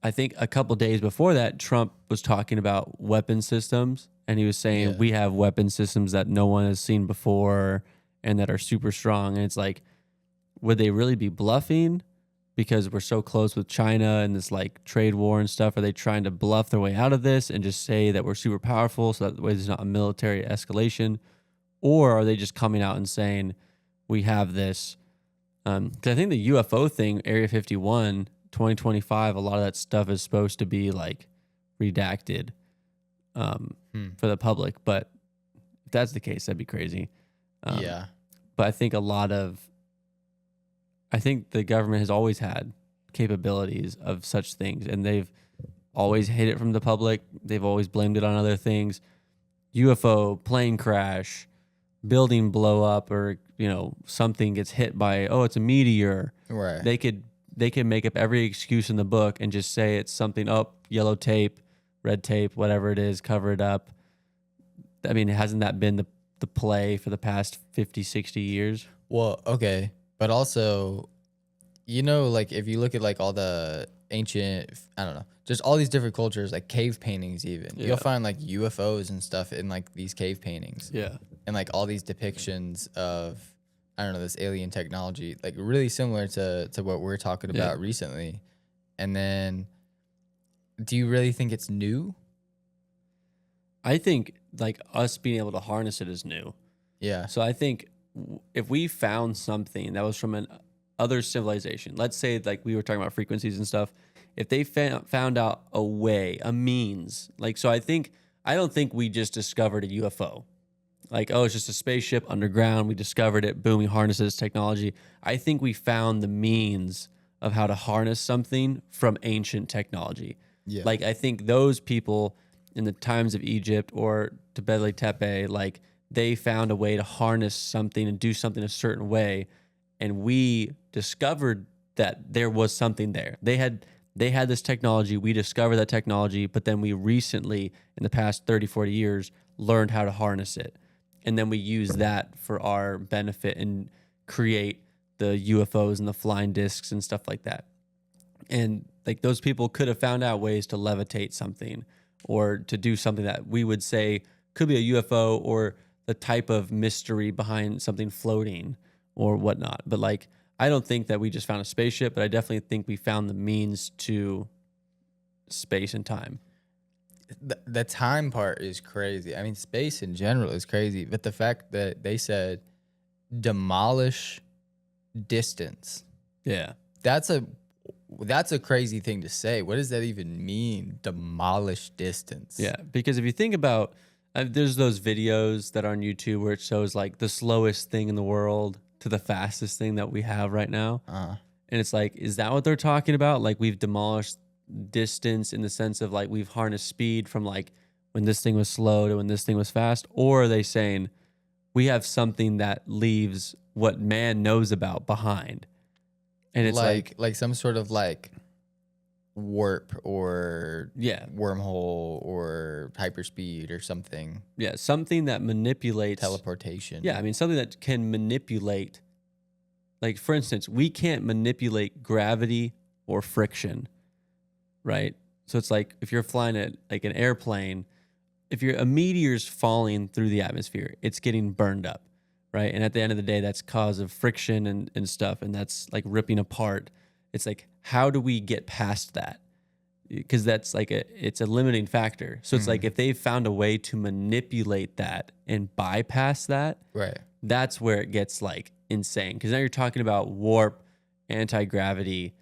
I think a couple days before that, Trump was talking about weapon systems, and he was saying we have weapon systems that no one has seen before and that are super strong. And it's like, would they really be bluffing because we're so close with China and this like trade war and stuff? Are they trying to bluff their way out of this and just say that we're super powerful so that way there's not a military escalation? Or are they just coming out and saying we have this? Because I think the UFO thing, Area 51, 2025, a lot of that stuff is supposed to be like redacted for the public. But if that's the case, that'd be crazy. But I think I think the government has always had capabilities of such things, and they've always hid it from the public. They've always blamed it on other things. UFO, plane crash, building blow up, or something gets hit by, it's a meteor. Right. They could make up every excuse in the book and just say it's something, yellow tape, red tape, whatever it is, cover it up. I mean, hasn't that been the play for the past 50, 60 years? Well, okay. But also, like if you look at like all the ancient, I don't know, just all these different cultures, like cave paintings even, you'll find like UFOs and stuff in like these cave paintings. Yeah. And like all these depictions of, I don't know, this alien technology, like really similar to what we're talking about recently. And then, do you really think it's new? I think like us being able to harness it is new. Yeah. So I think if we found something that was from an other civilization, let's say like we were talking about frequencies and stuff, if they found out a way, a means, like, so I don't think we just discovered a UFO. Like, it's just a spaceship underground. We discovered it. Boom, we harnessed this technology. I think we found the means of how to harness something from ancient technology. Yeah. Like, I think those people in the times of Egypt or Göbekli Tepe, like, they found a way to harness something and do something a certain way. And we discovered that there was something there. They had this technology. We discovered that technology, but then we recently, in the past 30, 40 years, learned how to harness it. And then we use that for our benefit and create the UFOs and the flying discs and stuff like that. And like those people could have found out ways to levitate something or to do something that we would say could be a UFO or the type of mystery behind something floating or whatnot. But like, I don't think that we just found a spaceship, but I definitely think we found the means to space and time. The time part is crazy. I mean, space in general is crazy, but the fact that they said demolish distance. Yeah. That's a crazy thing to say. What does that even mean? Demolish distance. Yeah, because if you think about, there's those videos that are on YouTube where it shows like the slowest thing in the world to the fastest thing that we have right now. And it's like, is that what they're talking about? Like we've demolished distance in the sense of like we've harnessed speed from like when this thing was slow to when this thing was fast? Or are they saying we have something that leaves what man knows about behind? And it's like some sort of like warp or wormhole or hyperspeed or something. Yeah, something that manipulates teleportation. Yeah, I mean something that can manipulate. Like for instance, we can't manipulate gravity or friction, right? So it's like if you're flying like an airplane, if a meteor's falling through the atmosphere, it's getting burned up, right? And at the end of the day, that's cause of friction and stuff, and that's like ripping apart. It's like, how do we get past that? Because that's like it's a limiting factor. So it's like if they found a way to manipulate that and bypass that, right? That's where it gets like insane. Because now you're talking about warp, anti-gravity,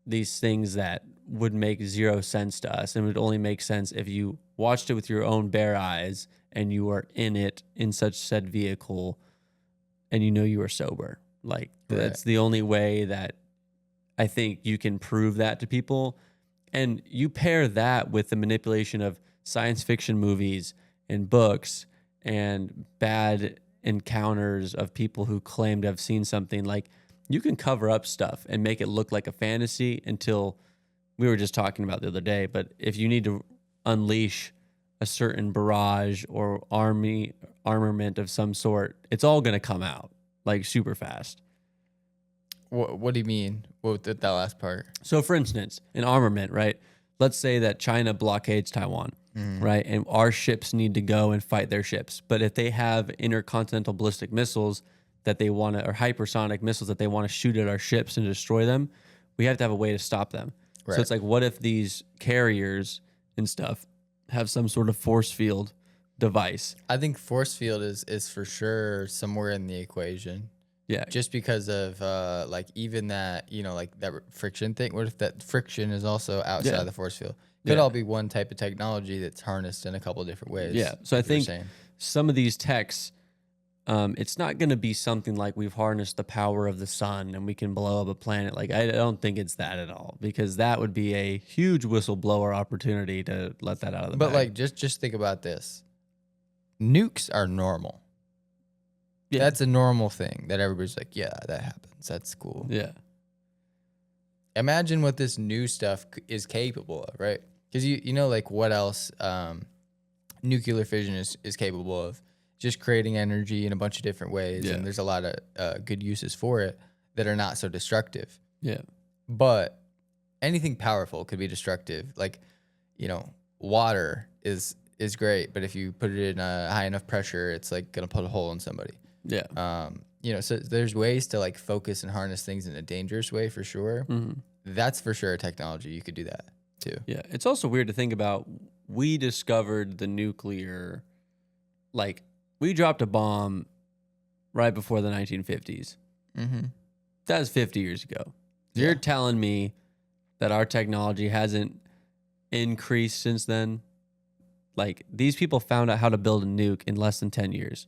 these things that would make zero sense to us and would only make sense if you watched it with your own bare eyes and you are in it in such said vehicle and you know you are sober. Like that's the only way that I think you can prove that to people. And you pair that with the manipulation of science fiction movies and books and bad encounters of people who claim to have seen something. Like you can cover up stuff and make it look like a fantasy until we were just talking about the other day. But if you need to unleash a certain barrage or armament of some sort, it's all going to come out like super fast. What do you mean? What that last part? So, for instance, an armament, right? Let's say that China blockades Taiwan, right? And our ships need to go and fight their ships. But if they have intercontinental ballistic missiles that they want to, or hypersonic missiles that they want to shoot at our ships and destroy them, we have to have a way to stop them. Right. So it's like, what if these carriers and stuff have some sort of force field device? I think force field is for sure somewhere in the equation. Yeah. Just because of like even that, like that friction thing. What if that friction is also outside of the force field? Could all be one type of technology that's harnessed in a couple of different ways. Yeah. So I think some of these techs, it's not going to be something like we've harnessed the power of the sun and we can blow up a planet. Like I don't think it's that at all, because that would be a huge whistleblower opportunity to let that out of the bag. But like just think about this. Nukes are normal. Yeah. That's a normal thing that everybody's like, yeah, that happens. That's cool. Yeah. Imagine what this new stuff is capable of, right? Because you know, like what else nuclear fission is capable of? Just creating energy in a bunch of different ways. Yeah. And there's a lot of good uses for it that are not so destructive. Yeah. But anything powerful could be destructive. Like, water is great, but if you put it in a high enough pressure, it's like going to put a hole in somebody. Yeah. So there's ways to like focus and harness things in a dangerous way for sure. Mm-hmm. That's for sure a technology. You could do that too. Yeah. It's also weird to think about. We discovered the nuclear, like we dropped a bomb right before the 1950s. Mm-hmm. That was 50 years ago. Yeah. You're telling me that our technology hasn't increased since then? Like these people found out how to build a nuke in less than 10 years.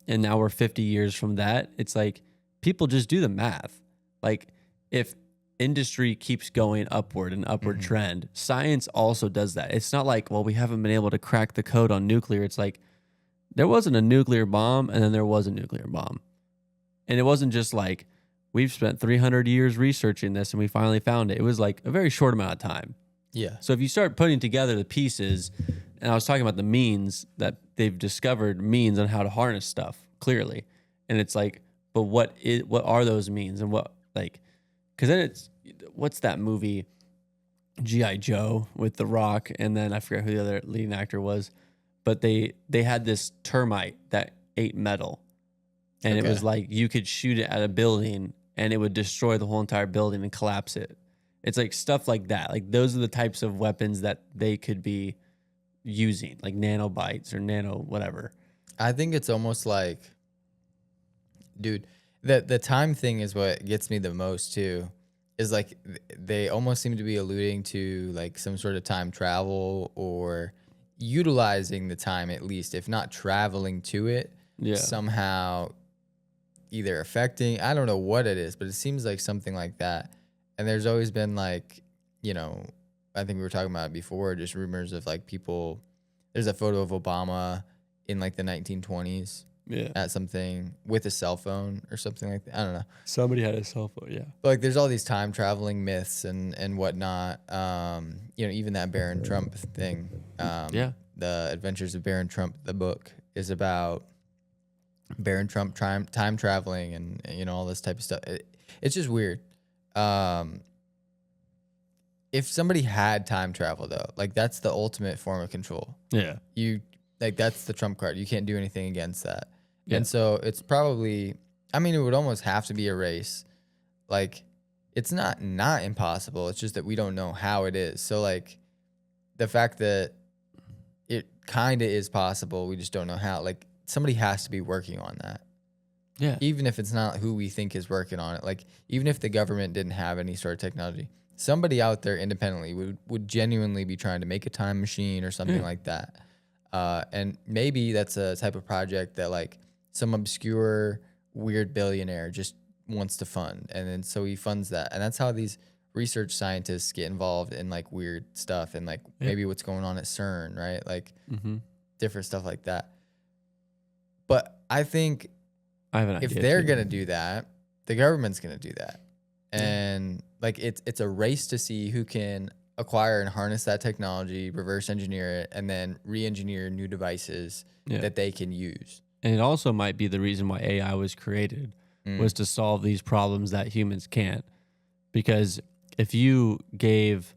And now we're 50 years from that. It's like people just do the math. Like if industry keeps going upward, an upward trend, science also does that. It's not like, well, we haven't been able to crack the code on nuclear. It's like there wasn't a nuclear bomb and then there was a nuclear bomb. And it wasn't just like we've spent 300 years researching this and we finally found it. It was like a very short amount of time. Yeah. So if you start putting together the pieces, and I was talking about the means that they've discovered means on how to harness stuff clearly. And it's like, but what are those means and what, like, because then it's, what's that movie, G.I. Joe with The Rock, and then I forget who the other leading actor was, but they had this termite that ate metal, and it was like you could shoot it at a building and it would destroy the whole entire building and collapse it. It's like stuff like that. Like those are the types of weapons that they could be using, like nanobites or nano whatever. I think it's almost like, dude, the time thing is what gets me the most too. Is like they almost seem to be alluding to like some sort of time travel or utilizing the time, at least, if not traveling to it, somehow either affecting, I don't know what it is, but it seems like something like that. And there's always been like, you know, I think we were talking about it before, just rumors of like people, there's a photo of Obama in like the 1920s at something with a cell phone or something like that. I don't know. Somebody had a cell phone, yeah. But like there's all these time traveling myths and whatnot. You know, even that Baron Trump thing. The Adventures of Baron Trump, the book, is about Baron Trump time traveling and, you know, all this type of stuff. It's just weird. If somebody had time travel though, like that's the ultimate form of control. Yeah. You like that's the trump card. You can't do anything against that. Yeah. And so it's probably, I mean, it would almost have to be a race. Like it's not impossible. It's just that we don't know how it is. So like the fact that it kind of is possible, we just don't know how. Like somebody has to be working on that. Yeah. Even if it's not who we think is working on it. Like even if the government didn't have any sort of technology, somebody out there independently would genuinely be trying to make a time machine or something like that. And maybe that's a type of project that like some obscure weird billionaire just wants to fund. And then so he funds that. And that's how these research scientists get involved in like weird stuff and like maybe what's going on at CERN, right? Like different stuff like that. But I think I have an idea if they're going to do that, the government's going to do that. And like it's a race to see who can acquire and harness that technology, reverse engineer it, and then re-engineer new devices that they can use. And it also might be the reason why AI was created was to solve these problems that humans can't. Because if you give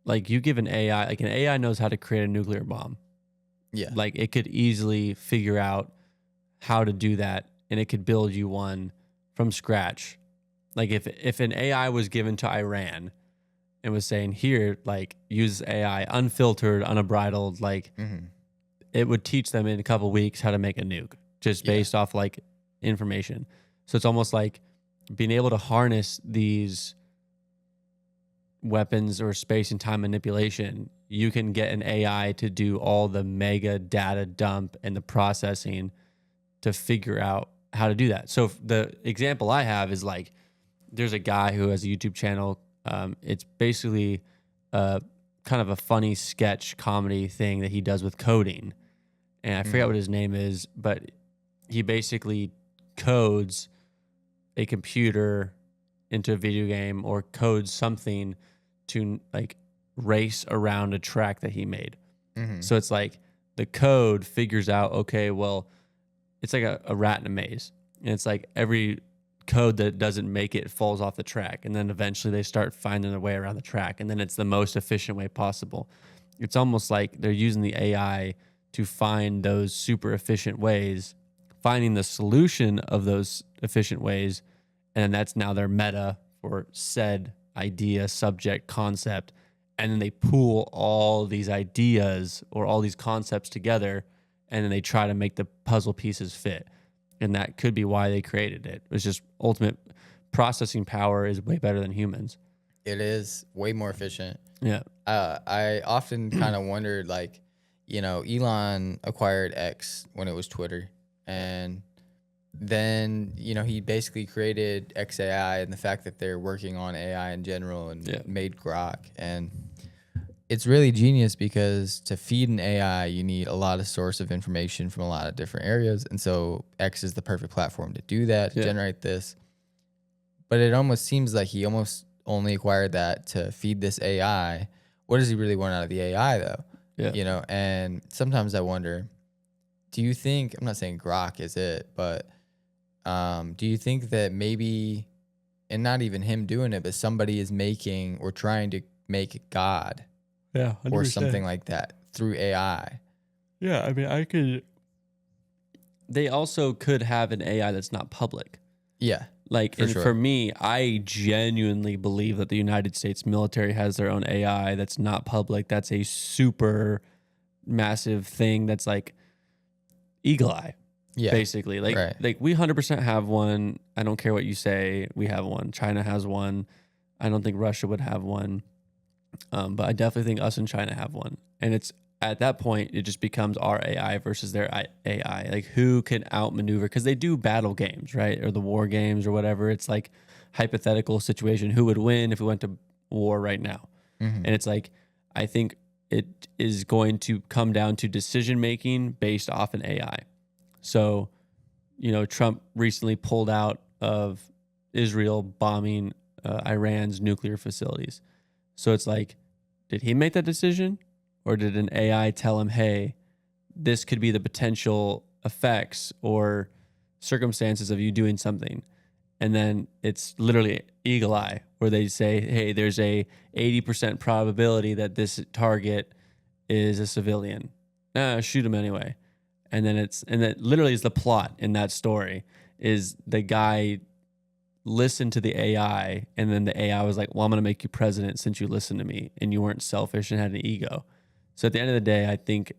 an AI, like an AI knows how to create a nuclear bomb. Yeah. Like it could easily figure out how to do that, and it could build you one from scratch. Like if an AI was given to Iran and was saying, here, like use AI, unfiltered, unbridled, like it would teach them in a couple weeks how to make a nuke just based off like information. So it's almost like being able to harness these weapons or space and time manipulation. You can get an AI to do all the mega data dump and the processing to figure out how to do that. So the example I have is like, there's a guy who has a YouTube channel. It's basically kind of a funny sketch comedy thing that he does with coding. And I forget what his name is, but he basically codes a computer into a video game or codes something to like race around a track that he made. So it's like the code figures out, okay, well, it's like a rat in a maze. And it's like every code that doesn't make it falls off the track, and then eventually they start finding their way around the track, and then it's the most efficient way possible. It's almost like they're using the AI to find those super efficient ways, finding the solution of those efficient ways, and that's now their meta for said idea, subject, concept, and then they pool all these ideas or all these concepts together, and then they try to make the puzzle pieces fit. And that could be why they created it. It's just ultimate processing power is way better than humans. It is way more efficient. Yeah. I often kind of wondered, like, you know, Elon acquired X when it was Twitter. And then, you know, he basically created XAI, and the fact that they're working on AI in general and made Grok. And it's really genius because to feed an AI, you need a lot of source of information from a lot of different areas. And so X is the perfect platform to do that, to generate this. But it almost seems like he almost only acquired that to feed this AI. What does he really want out of the AI though? Yeah. You know, and sometimes I wonder, do you think, I'm not saying Grok is it, but do you think that maybe, and not even him doing it, but somebody is making or trying to make God Yeah. 100%. or something like that through AI? Yeah. I mean, they also could have an AI that's not public. Yeah. Like, For sure. for me, I genuinely believe that the United States military has their own AI that's not public. That's a super massive thing that's like eagle eye, Yeah. basically. Like, Right. like we 100% have one. I don't care what you say. We have one. China has one. I don't think Russia would have one. But I definitely think us and China have one. And it's at that point, it just becomes our AI versus their AI. Like, who can outmaneuver? Because they do battle games, right? Or the war games or whatever. It's like hypothetical situation. Who would win if we went to war right now? Mm-hmm. And it's like, I think it is going to come down to decision making based off an AI. So, you know, Trump recently pulled out of Israel bombing Iran's nuclear facilities. So it's like, did he make that decision? Or did an AI tell him, hey, this could be the potential effects or circumstances of you doing something? And then it's literally eagle eye, where they say, hey, there's a 80% probability that this target is a civilian. Shoot him anyway. And that literally is the plot in that story, is the guy listened to the AI, and then the AI was like, well, I'm going to make you president since you listened to me and you weren't selfish and had an ego. So at the end of the day, I think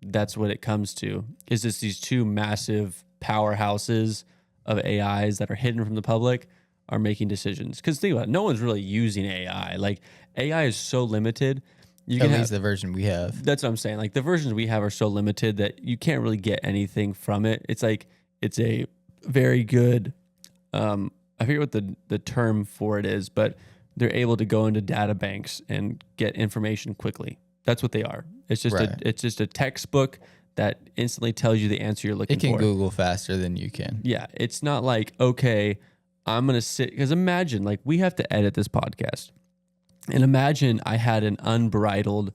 that's what it comes to, is just these two massive powerhouses of AIs that are hidden from the public are making decisions. Because think about it, no one's really using AI. Like, AI is so limited. At least the version we have. That's what I'm saying. Like, the versions we have are so limited that you can't really get anything from it. It's like, it's a very good, I forget what the term for it is, but they're able to go into data banks and get information quickly. That's what they are. It's just it's just a textbook that instantly tells you the answer you're looking for. It can Google faster than you can. Yeah. It's not like, okay, I'm going to sit, because imagine, like, we have to edit this podcast. And imagine I had an unbridled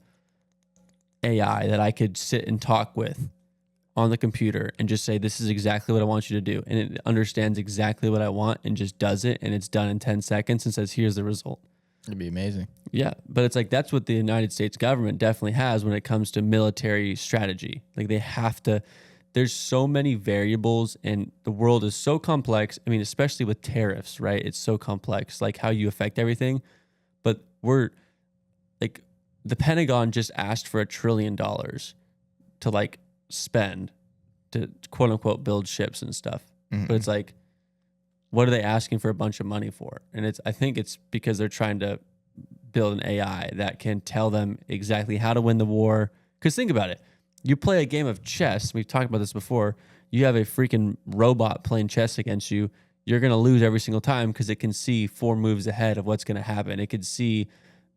AI that I could sit and talk with on the computer and just say, this is exactly what I want you to do. And it understands exactly what I want and just does it. And it's done in 10 seconds and says, here's the result. It'd be amazing. Yeah. But it's like, that's what the United States government definitely has when it comes to military strategy. Like, they have to, there's so many variables and the world is so complex. I mean, especially with tariffs, right? It's so complex, like how you affect everything. But we're like, the Pentagon just asked for $1 trillion to like spend to quote unquote build ships and stuff. Mm-hmm. But it's like, what are they asking for a bunch of money for? And I think it's because they're trying to build an AI that can tell them exactly how to win the war. Because think about it. You play a game of chess. We've talked about this before. You have a freaking robot playing chess against you. You're going to lose every single time because it can see 4 moves ahead of what's going to happen. It could see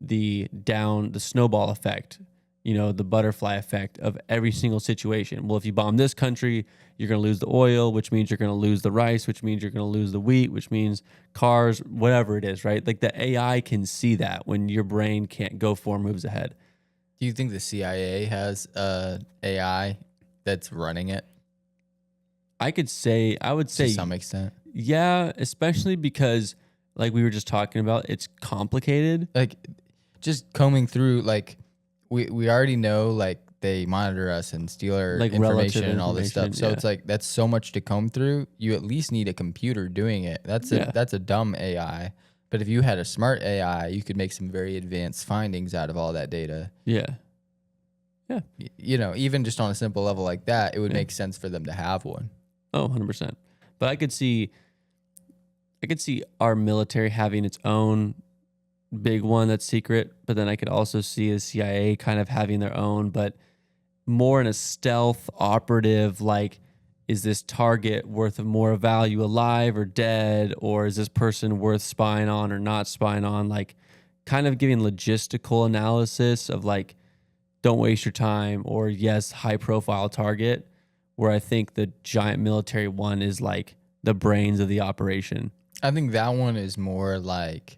the snowball effect, you know, the butterfly effect of every single situation. Well, if you bomb this country, you're going to lose the oil, which means you're going to lose the rice, which means you're going to lose the wheat, which means cars, whatever it is, right? Like, the AI can see that when your brain can't go 4 moves ahead. Do you think the CIA has AI that's running it? I would say to some extent. Yeah, especially because, like we were just talking about, it's complicated. Like, just combing through, like, we already know, like, they monitor us and steal our Like information and all this stuff. So yeah. it's like, that's so much to comb through. You at least need a computer doing it. That's a dumb AI. But if you had a smart AI, you could make some very advanced findings out of all that data. Yeah. Yeah. You know, even just on a simple level like that, it would make sense for them to have one. Oh, 100%. But I could see our military having its own big one that's secret, but then I could also see the CIA kind of having their own, but more in a stealth operative, like, is this target worth more value alive or dead? Or is this person worth spying on or not spying on? Like, kind of giving logistical analysis of, like, don't waste your time, or yes, high profile target, where I think the giant military one is like the brains of the operation. I think that one is more like,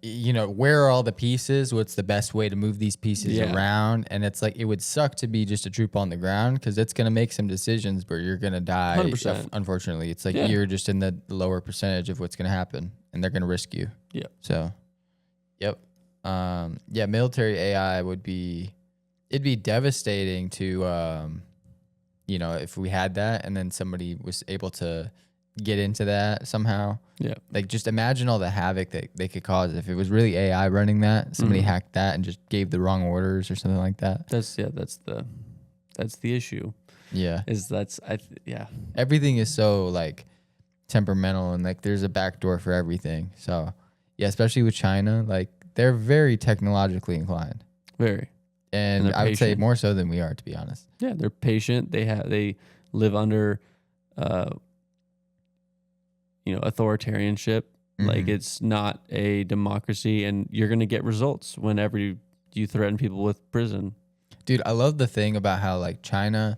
where are all the pieces? What's the best way to move these pieces around? And it's like, it would suck to be just a troop on the ground because it's going to make some decisions, but you're going to die. 100%. Unfortunately, it's like you're just in the lower percentage of what's going to happen and they're going to risk you. Yeah. So, yep. Military AI it'd be devastating to, if we had that and then somebody was able to get into that somehow. Yeah. Like just imagine all the havoc that they could cause if it was really AI running that. Somebody hacked that and just gave the wrong orders or something like that. That's the issue. Yeah. Everything is so like temperamental and like there's a backdoor for everything. So yeah, especially with China, like they're very technologically inclined. Very. And I would say more so than we are, to be honest. Yeah, they're patient. They live under authoritarianship. Like it's not a democracy, and you're gonna get results whenever you threaten people with prison. Dude, I love the thing about how like China,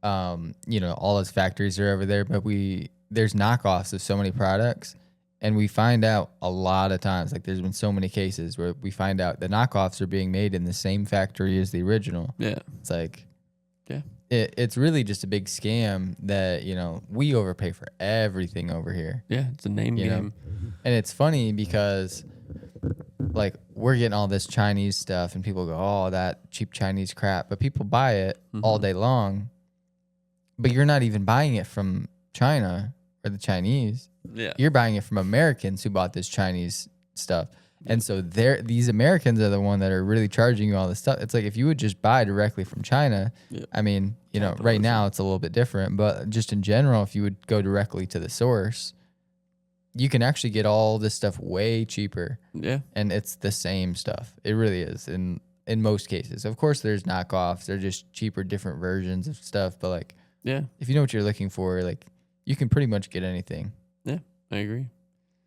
all its factories are over there, but there's knockoffs of so many products, and we find out a lot of times, like there's been so many cases where we find out the knockoffs are being made in the same factory as the original. Yeah, it's like, yeah. It's really just a big scam that, we overpay for everything over here. Yeah, it's a name game. And it's funny because, like, we're getting all this Chinese stuff and people go, oh, that cheap Chinese crap. But people buy it all day long. But you're not even buying it from China or the Chinese. Yeah. You're buying it from Americans who bought this Chinese stuff. And so these Americans are the one that are really charging you all this stuff. It's like if you would just buy directly from China, I mean, right now it's a little bit different, but just in general, if you would go directly to the source, you can actually get all this stuff way cheaper. Yeah. And it's the same stuff. It really is in most cases. Of course, there's knockoffs. They're just cheaper, different versions of stuff. But like, if you know what you're looking for, like you can pretty much get anything. Yeah, I agree.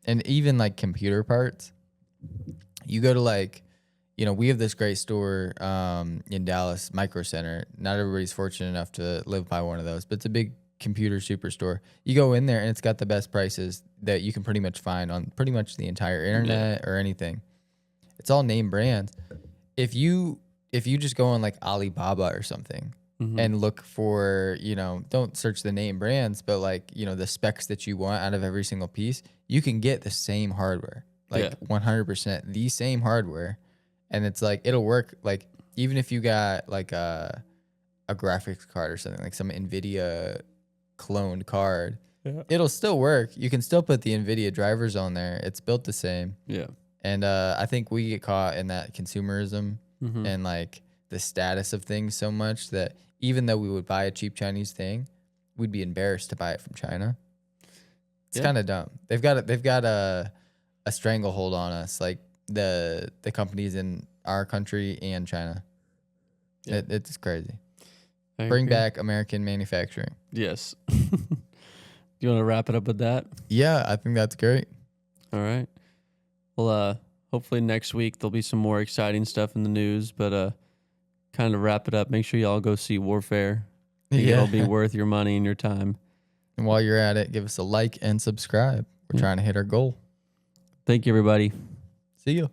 And even like computer parts. You go to like, we have this great store in Dallas, Micro Center. Not everybody's fortunate enough to live by one of those, but it's a big computer superstore. You go in there and it's got the best prices that you can pretty much find on pretty much the entire internet or anything. It's all name brands. If you just go on like Alibaba or something and look for, don't search the name brands, but like, the specs that you want out of every single piece, you can get the same hardware. Like 100% the same hardware. And it's like, it'll work. Like, even if you got like a graphics card or something, like some NVIDIA cloned card, it'll still work. You can still put the NVIDIA drivers on there. It's built the same. Yeah. And I think we get caught in that consumerism and like the status of things so much that even though we would buy a cheap Chinese thing, we'd be embarrassed to buy it from China. It's kind of dumb. They've got a stranglehold on us, like the companies in our country and China. It's crazy. Bring back American manufacturing. Yes. You want to wrap it up with that? Yeah, I think that's great. All right. Well, hopefully next week there'll be some more exciting stuff in the news, but kind of wrap it up. Make sure y'all go see Warfare. It'll be worth your money and your time. And while you're at it, give us a like and subscribe. We're trying to hit our goal. Thank you, everybody. See you.